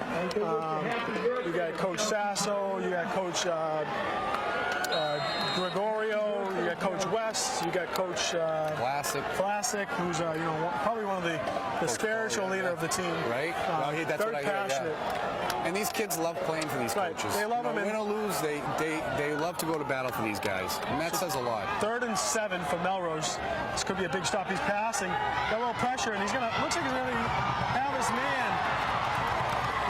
You got Coach Sasso. You got Coach Gregorio. You got Coach West. You got Coach Classic, who's probably one of the spiritual leader of the team. Right? That's very what I hear. passionate. Yeah. And these kids love playing for these coaches. They love them. Win or lose, they love to go to battle for these guys, and that says a lot. 3rd and 7 for Melrose. This could be a big stop. He's passing, got a little pressure, and looks like he's going to have his man.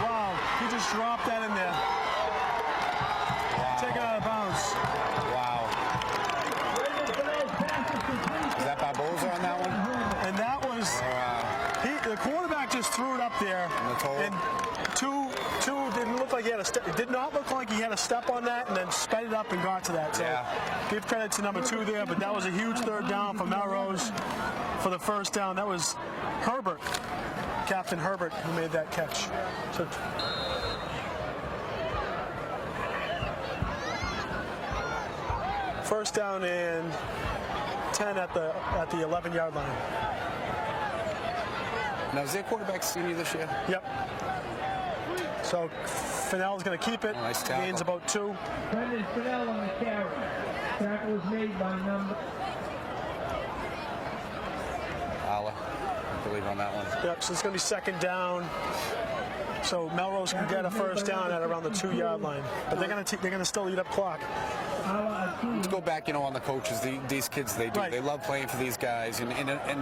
Wow, he just dropped that in there. Wow. Take it out of bounds. Wow. Is that Barboza on that one? And that was the quarterback just threw it up there, and two didn't look like he had a step. It did not look like he had a step on that, and then sped it up and got to that. So give credit to number 2 there, but that was a huge 3rd down for Melrose for the first down. That was Herbert, Captain Herbert, who made that catch. So first down and 10 at the 11-yard line. Now, is their quarterback senior this year? Yep. So Fennell's going to keep it. Nice tackle. Gains about 2. Brendan Fennell on the carry. Tackle was made by number. Ala, I believe on that one. Yep. So it's going to be 2nd down. So Melrose can get a first down at around the 2-yard line, but they're going to still eat up clock. Let's go back, on the coaches. These kids, they do. Right. They love playing for these guys, and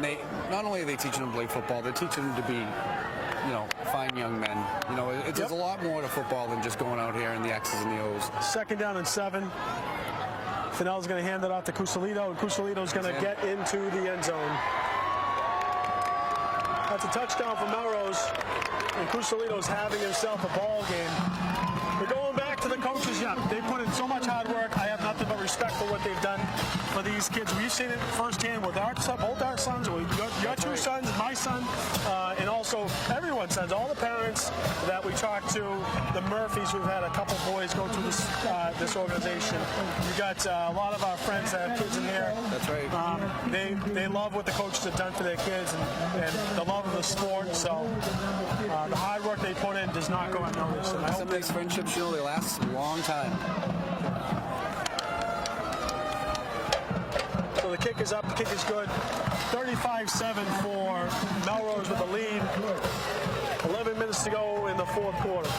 they not only are they teaching them to play football, they're teaching them to be, fine young men. There's a lot more to football than just going out here in the X's and the O's. 2nd down and 7. Fennell's going to hand it off to Cusalito, and Cusalito's going to get into the end zone. That's a touchdown for Melrose, and Cusalito's having himself a ball game. We're going back to the coaches. Yeah, they put in so much hard work. I have nothing but respect for what they've done for these kids. We've seen it firsthand with both our sons, your 2 sons, my son, and also so everyone sends, all the parents that we talk to, the Murphys, we've had a couple boys go through this organization. You got a lot of our friends that have kids in here. That's right. They love what the coaches have done for their kids and the love of the sport. So the hard work they put in does not go unnoticed. And I Some of these friendships, you know, they last a long time. So the kick is up, the kick is good. 35-7 for Melrose with the lead. 11 minutes to go in the fourth quarter.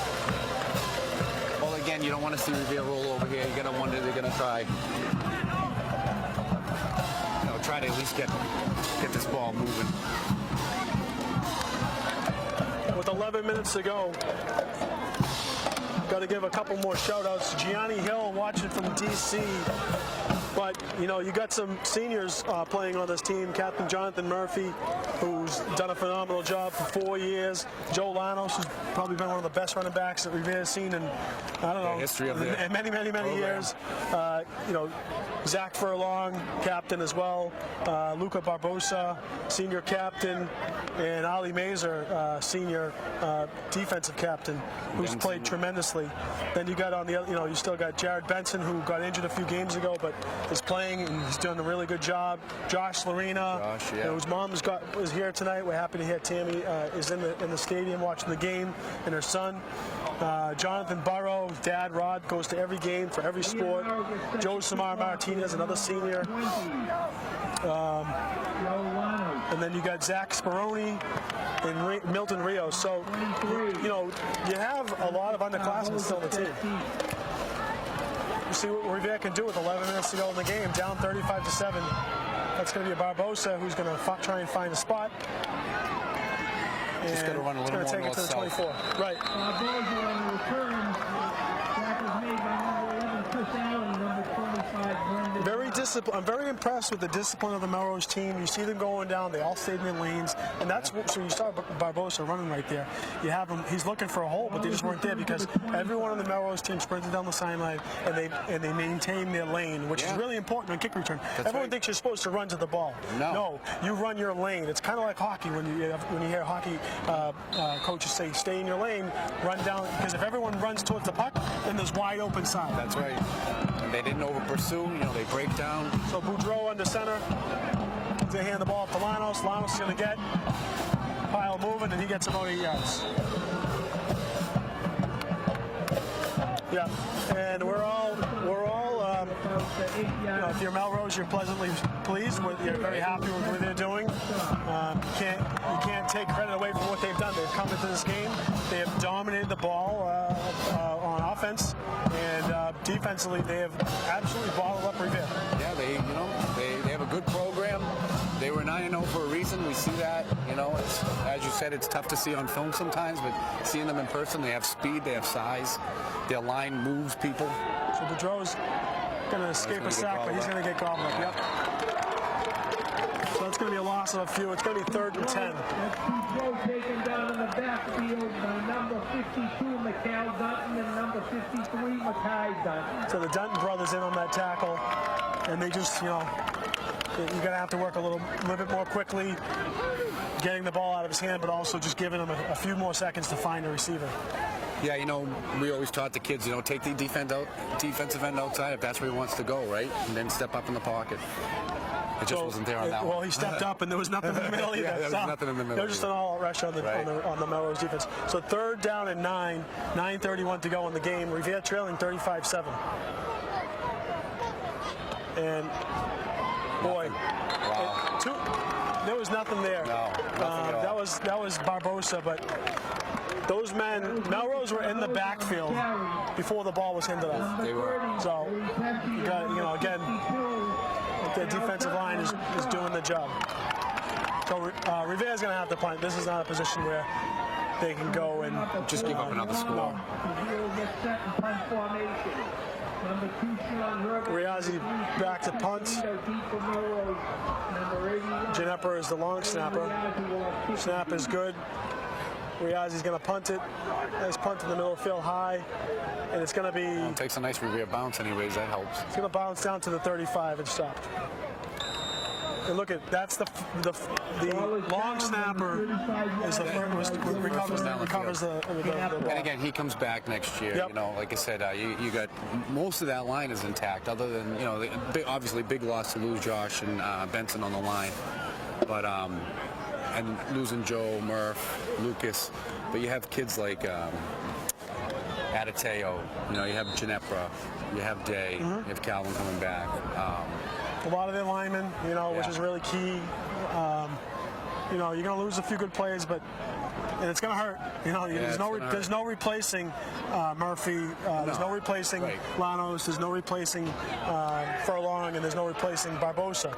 Well, again, you don't want to see Revere roll over here. You're going to wonder they're going to try. You know, try to at least get this ball moving. With 11 minutes to go, got to give a couple more shout-outs. Gianni Hill watching from D.C., but, you know, you got some seniors playing on this team. Captain Jonathan Murphy, who's done a phenomenal job for 4 years. Joe Lanos, who's probably been one of the best running backs that Revere's seen in, I don't know, history of the many years. You know, Zach Furlong, captain as well. Luca Barbosa, senior captain. And Ali Mazer, senior defensive captain, who's played tremendously. Then you got on the other, you know, you still got Jared Benson, who got injured a few games ago, but is playing and he's doing a really good job. Josh Lorena, whose mom was here tonight. We're happy to hear Tammy is in the stadium watching the game, and her son. Jonathan Burrow, dad Rod, goes to every game for every sport. Joe Samar Martinez, another senior. And then you got Zach Speroni and Milton Rios. So, you know, you have a lot of underclassmen still on the team. You see what Revere can do with 11 minutes to go in the game, down 35-7. That's going to be a Barbosa who's going to try and find a spot. Just got to run a little more north. It's going to take it to the 24. Right. Barbosa on the return. That was made by number 11, Chris Allen, number 25, Brendan. Very disciplined. I'm very impressed with the discipline of the Melrose team. You see them going down. They all stayed in their lanes, and that's what, so you saw Barbosa running right there. You have him. He's looking for a hole, but they just weren't there because everyone on the Melrose team sprinted down the sideline and they maintained their lane, which is really important on kick return. Everyone thinks you're supposed to run to the ball. No, you run your lane. It's kind of like hockey when you hear hockey coaches say, "Stay in your lane, run down," because if everyone runs towards the puck, then there's wide open side. That's right. And they didn't over pursue. You know, they break down. So Boudreau under center. They hand the ball to Lanos. Lanos is going to get pile moving, and he gets about 8 yards. Yeah, and we're all you know, if you're Melrose, you're pleasantly pleased with. You're very happy with what they're doing. You can't take credit away from what they've done. They've come into this game. They have dominated the ball on offense, and defensively, they have absolutely bottled up Revere. Yeah, they have a good program. They were 9-0 for a reason. We see that. You know, it's, as you said, it's tough to see on film sometimes, but seeing them in person, they have speed, they have size. Their line moves people. So Boudreau's going to escape a sack, but he's going to get gobbled up. Yep. So that's going to be a loss of a few. It's going to be 3rd and 10. That's Boudreau taken down in the backfield by number 52, Mikhail Dutton, and number 53, Mackay Dutton. So the Dutton brothers in on that tackle, and they just, you know, you're going to have to work a little bit more quickly, getting the ball out of his hand, but also just giving him a few more seconds to find a receiver. Yeah, you know, we always taught the kids, you know, take the defensive end outside if that's where he wants to go, right? And then step up in the pocket. It just wasn't there on that one. Well, he stepped up, and there was nothing in the middle either. Yeah, there was nothing in the middle. There was just an all-out rush on the Melrose defense. So 3rd down and 9, 9:31 to go in the game. Revere trailing 35-7. And boy, there was nothing there. No, nothing at all. That was Barbosa, but those men, Melrose were in the backfield before the ball was handed off. They were. So, you got, you know, again, the defensive line is doing the job. So Revere's going to have to punt. This is not a position where they can go and just give up another score. Riazzi back to punt. Ginepper is the long snapper. Snap is good. Riazzi's going to punt it. Nice punt in the middle of the field high. And it's going to be... It takes a nice Revere bounce anyways. That helps. It's going to bounce down to the 35 and stop. And look at that's the long snapper is the first recovers the ball. And again, he comes back next year. Yep. You know, like I said, you got most of that line is intact, other than obviously big loss to lose Josh and Benson on the line, but and losing Joe, Murph, Lucas, but you have kids like Adateo. You know, you have Ginepra, you have Day, you have Calvin coming back. A lot of their linemen, which is really key. You're going to lose a few good players, and it's going to hurt. There's no replacing Murphy. There's no replacing Lanos. There's no replacing Furlong, and there's no replacing Barbosa.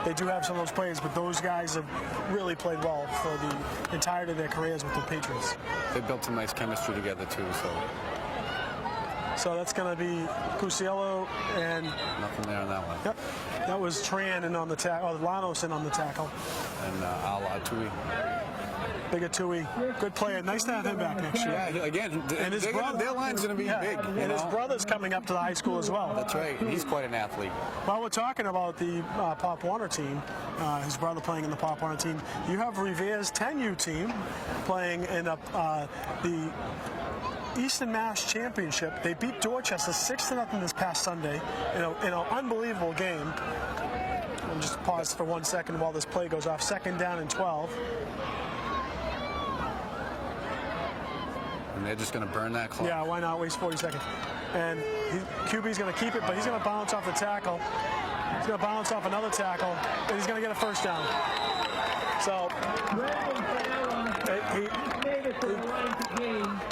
They do have some of those players, but those guys have really played well for the entirety of their careers with the Patriots. They built some nice chemistry together too. So that's going to be Cusiello and nothing there on that one. Yep, that was Tran in on the tackle. Oh, Lanos in on the tackle. And Tui. Big Tui, good player. Nice to have him back next year. Yeah, again, and his brother, their line's going to be big. And his brother's coming up to the high school as well. That's right. He's quite an athlete. While we're talking about the Pop Warner team, his brother playing in the Pop Warner team, you have Revere's 10U team playing in the Eastern Mass Championship. They beat Dorchester 6-0 this past Sunday in an unbelievable game. I'll just pause for 1 second while this play goes off. 2nd down and 12. And they're just going to burn that clock. Yeah, why not waste 40 seconds? And QB's going to keep it, but he's going to bounce off the tackle. He's going to bounce off another tackle, and he's going to get a first down. So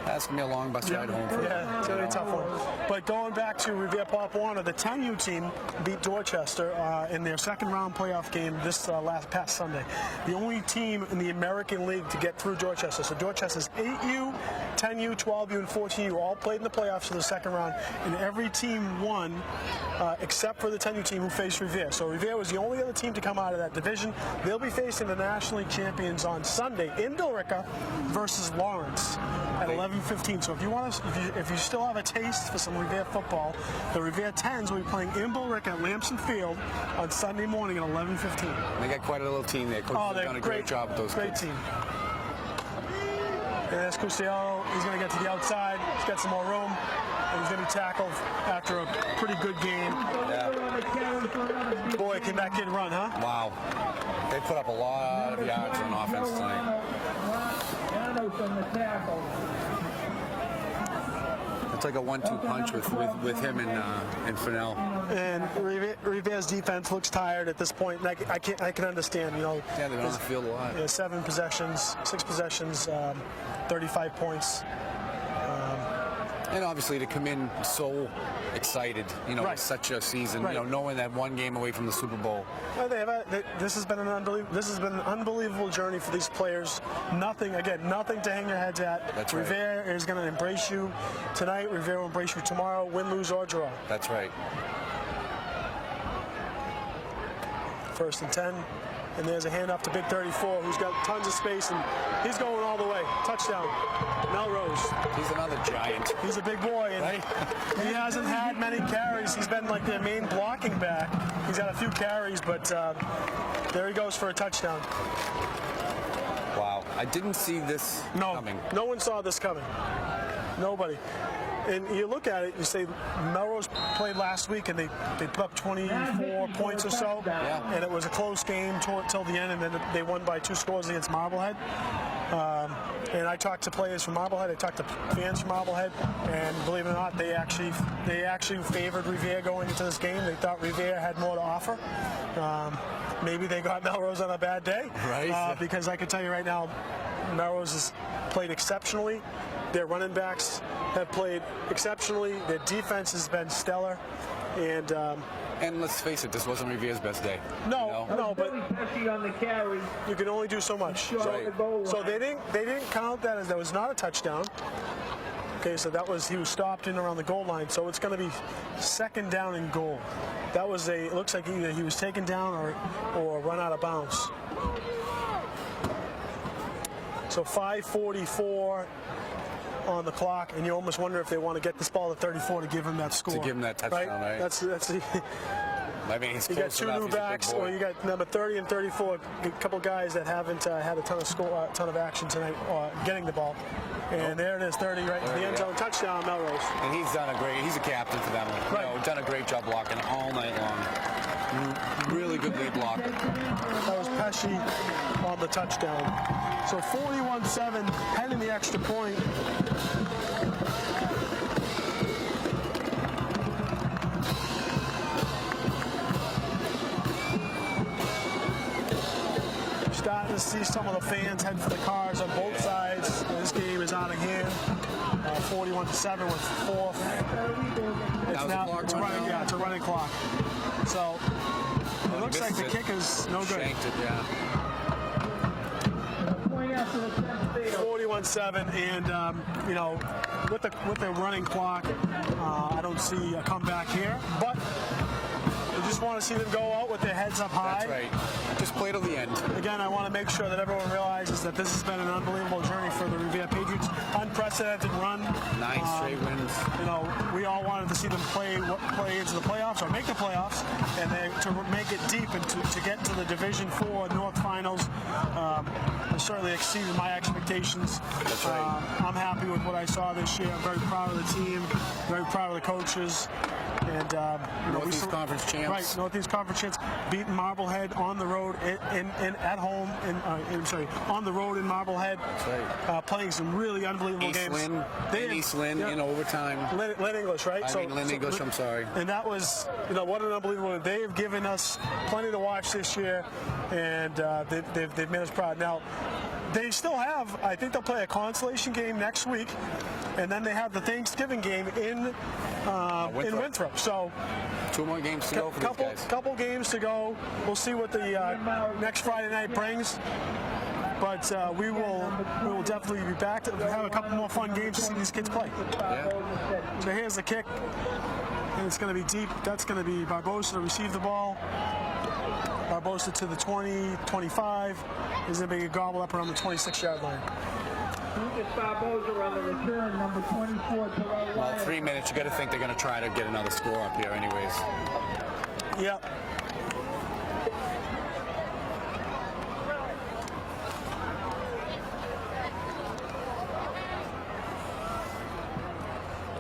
that's going to be a long bus ride home for him. Yeah, it's going to be a tough one. But going back to Revere Pop Warner, the 10U team beat Dorchester in their second-round playoff game this past Sunday. The only team in the American League to get through Dorchester. So Dorchester's 8U, 10U, 12U, and 14U all played in the playoffs for the second round, and every team won except for the 10U team who faced Revere. So Revere was the only other team to come out of that division. They'll be facing the National League champions on Sunday in Billerica versus Lawrence at 11:15. So if you still have a taste for some Revere football, the Revere 10s will be playing in Billerica at Lamson Field on Sunday morning at 11:15. They got quite a little team there. Coach has done a great job with those great kids. Team. And that's Cusiello. He's going to get to the outside. He's got some more room. And he's going to be tackled after a pretty good game. Yeah. Boy, can that kid run, huh? Wow. They put up a lot of yards on offense tonight. It's like a 1-2 punch with him and Fennell. And Revere's defense looks tired at this point. And I can understand. Yeah, they've been on the field a lot. 7 possessions, 6 possessions, 35 points. And obviously to come in so excited, with such a season, knowing that one game away from the Super Bowl. Well, this has been an unbelievable journey for these players. Nothing to hang your heads at. That's right. Revere is going to embrace you tonight. Revere will embrace you tomorrow, win, lose, or draw. That's right. 1st and 10. And there's a handoff to Big 34, who's got tons of space, and he's going all the way. Touchdown. Melrose. He's another giant. He's a big boy, and he hasn't had many carries. He's been like their main blocking back. He's got a few carries, but there he goes for a touchdown. Wow. I didn't see this coming. No one saw this coming. Nobody. And you look at it, you say Melrose played last week, and they put up 24 points or so, and it was a close game till the end, and then they won by 2 scores against Marblehead. And I talked to players from Marblehead, I talked to fans from Marblehead, and believe it or not, they actually favored Revere going into this game. They thought Revere had more to offer. Maybe they got Melrose on a bad day, right? Because I can tell you right now, Melrose has played exceptionally. Their running backs have played exceptionally. Their defense has been stellar, and let's face it, this wasn't Revere's best day. No, but you can only do so much. So they didn't count that as that was not a touchdown. Okay, so he was stopped in around the goal line. So it's going to be 2nd down and goal. It looks like either he was taken down or run out of bounds. So 5:44 on the clock, and you almost wonder if they want to get this ball to 34 to give him that score. To give him that touchdown, right? That's I mean, he's You got close two enough. new He's a big backs, boy. or you got number 30 and 34, a couple guys that haven't had a ton of action tonight getting the ball. And there it is, 30 right in the end zone, touchdown, Melrose. And he's he's a captain for them. Right. You know, done a great job blocking all night long. Really good lead block. That was Pesci on the touchdown. So 41-7, heading the extra point. Starting to see some of the fans head for the cars on both sides. This game is out of hand. 41-7 with fourth. It's a running clock. So it looks like the kick is no good. Shanked it, yeah. 41-7, and you know, with the running clock, I don't see a comeback here. But I just want to see them go out with their heads up high. That's right. Just play till the end. Again, I want to make sure that everyone realizes that this has been an unbelievable journey for the Revere Patriots. Unprecedented run. 9 straight wins. You know, we all wanted to see them play into the playoffs or make the playoffs, and then to make it deep and to get to the Division 4 North Finals. It certainly exceeded my expectations. That's right. I'm happy with what I saw this year. I'm very proud of the team, very proud of the coaches. And Northeast Conference champs. Right, Northeast Conference champs, beating Marblehead on the road at home. On the road in Marblehead. That's right. Playing some really unbelievable games. East Lynn in overtime. Lynn English, right? Lynn English, I'm sorry. And that was, what an unbelievable one. They have given us plenty to watch this year, and they've made us proud. Now, they still have, I think they'll play a consolation game next week, and then they have the Thanksgiving game in Winthrop. So 2 more games to go for these guys. Couple games to go. We'll see what the next Friday night brings. But we will definitely be back to have a couple more fun games to see these kids play. Yeah. So here's the kick, and it's going to be deep. That's going to be Barbosa to receive the ball. Barbosa to the 20, 25. He's going to be a gobble up around the 26-yard line. Lucas Barbosa on the return, number 24, Terrell. Well, 3 minutes. You got to think they're going to try to get another score up here, anyways. Yep.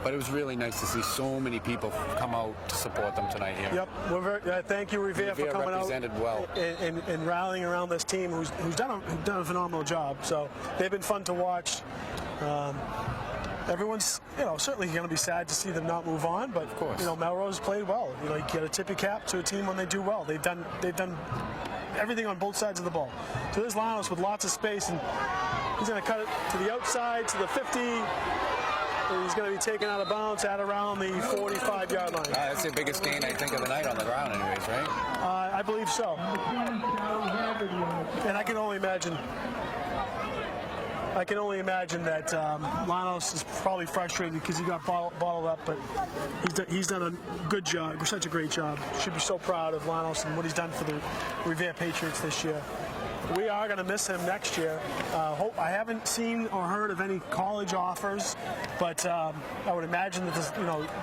But it was really nice to see so many people come out to support them tonight here. Yep. Thank you, Revere, for coming represented out well. and rallying around this team who's done a phenomenal job. So they've been fun to watch. Everyone's certainly going to be sad to see them not move on, but of course. Melrose played well. You get a tip your cap to a team when they do well. They've done everything on both sides of the ball. So there's Lanos with lots of space, and he's going to cut it to the outside to the 50. He's going to be taken out of bounds at around the 45-yard line. That's the biggest gain, I think, of the night on the ground anyways, right? I believe so. And I can only imagine that Lanos is probably frustrated because he got bottled up, but he's done a good job, such a great job. Should be so proud of Lanos and what he's done for the Revere Patriots this year. We are going to miss him next year. I haven't seen or heard of any college offers, but I would imagine that this,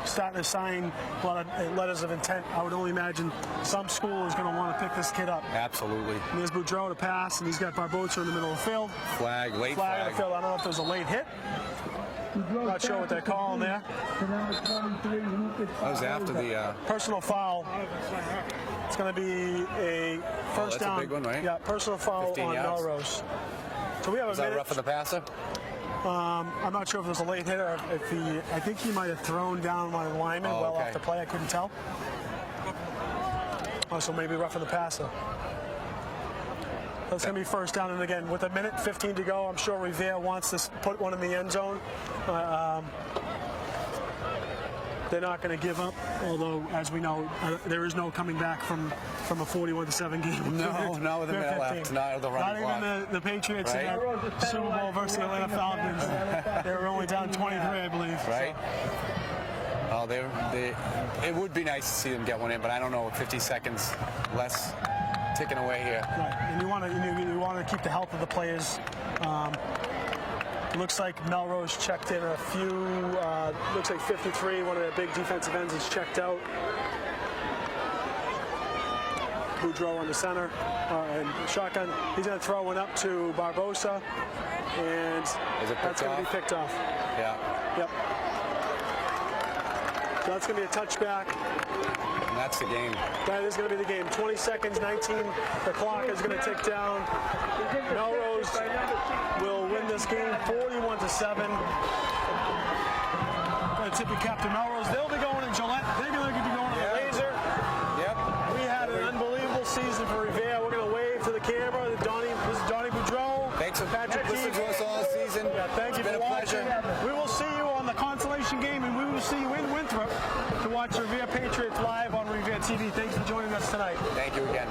starting to sign a lot of letters of intent. I would only imagine some school is going to want to pick this kid up. Absolutely. And there's Boudreau to pass, and he's got Barbosa in the middle of the field. Late flag. flag. On the field. I don't know if there's a late hit. Not sure what they're calling there. That was after the personal foul. It's going to be a first down. That's a big one, right? Yeah, personal foul on yards. Melrose. So we have Was that roughing the passer? I'm not sure if there's a late hit or if I think he might have thrown down one lineman off the play. I couldn't tell. So maybe roughing the passer. That's going to be first down, and again, with 1:15 to go, I'm sure Revere wants to put one in the end zone. They're not going to give up, although, as we know, there is no coming back from a 41-7 game. No, not with a minute left. Not with the running clock. Not even the Patriots right? in the Super Bowl versus the Atlanta Falcons. They were only down 23, I believe. Right. So. Oh, it would be nice to see them get one in, but I don't know, 50 seconds less ticking away here. Right. And you want to keep the health of the players. Looks like Melrose checked in a few. Looks like 53, one of their big defensive ends, is checked out. Boudreau on the center and shotgun. He's going to throw one up to Barbosa, and that's going to be picked off. Yeah. Yep. So that's going to be a touchback. And that's the game. That is going to be the game. 20 seconds, 19. The clock is going to tick down. Melrose will win this game 41-7. Going to tip your cap to Melrose. They'll be going in Gillette. They're going to be going on the laser. Yep. We had an unbelievable season for Revere. We're going to wave to the camera. This is Donnie Boudreau. Thanks for Patrick listening to us all season. Yeah, thank you it's for been a watching. pleasure. We will see you on the consolation game, and we will see you in Winthrop to watch Revere Patriots live on Revere TV. Thanks for joining us tonight. Thank you again.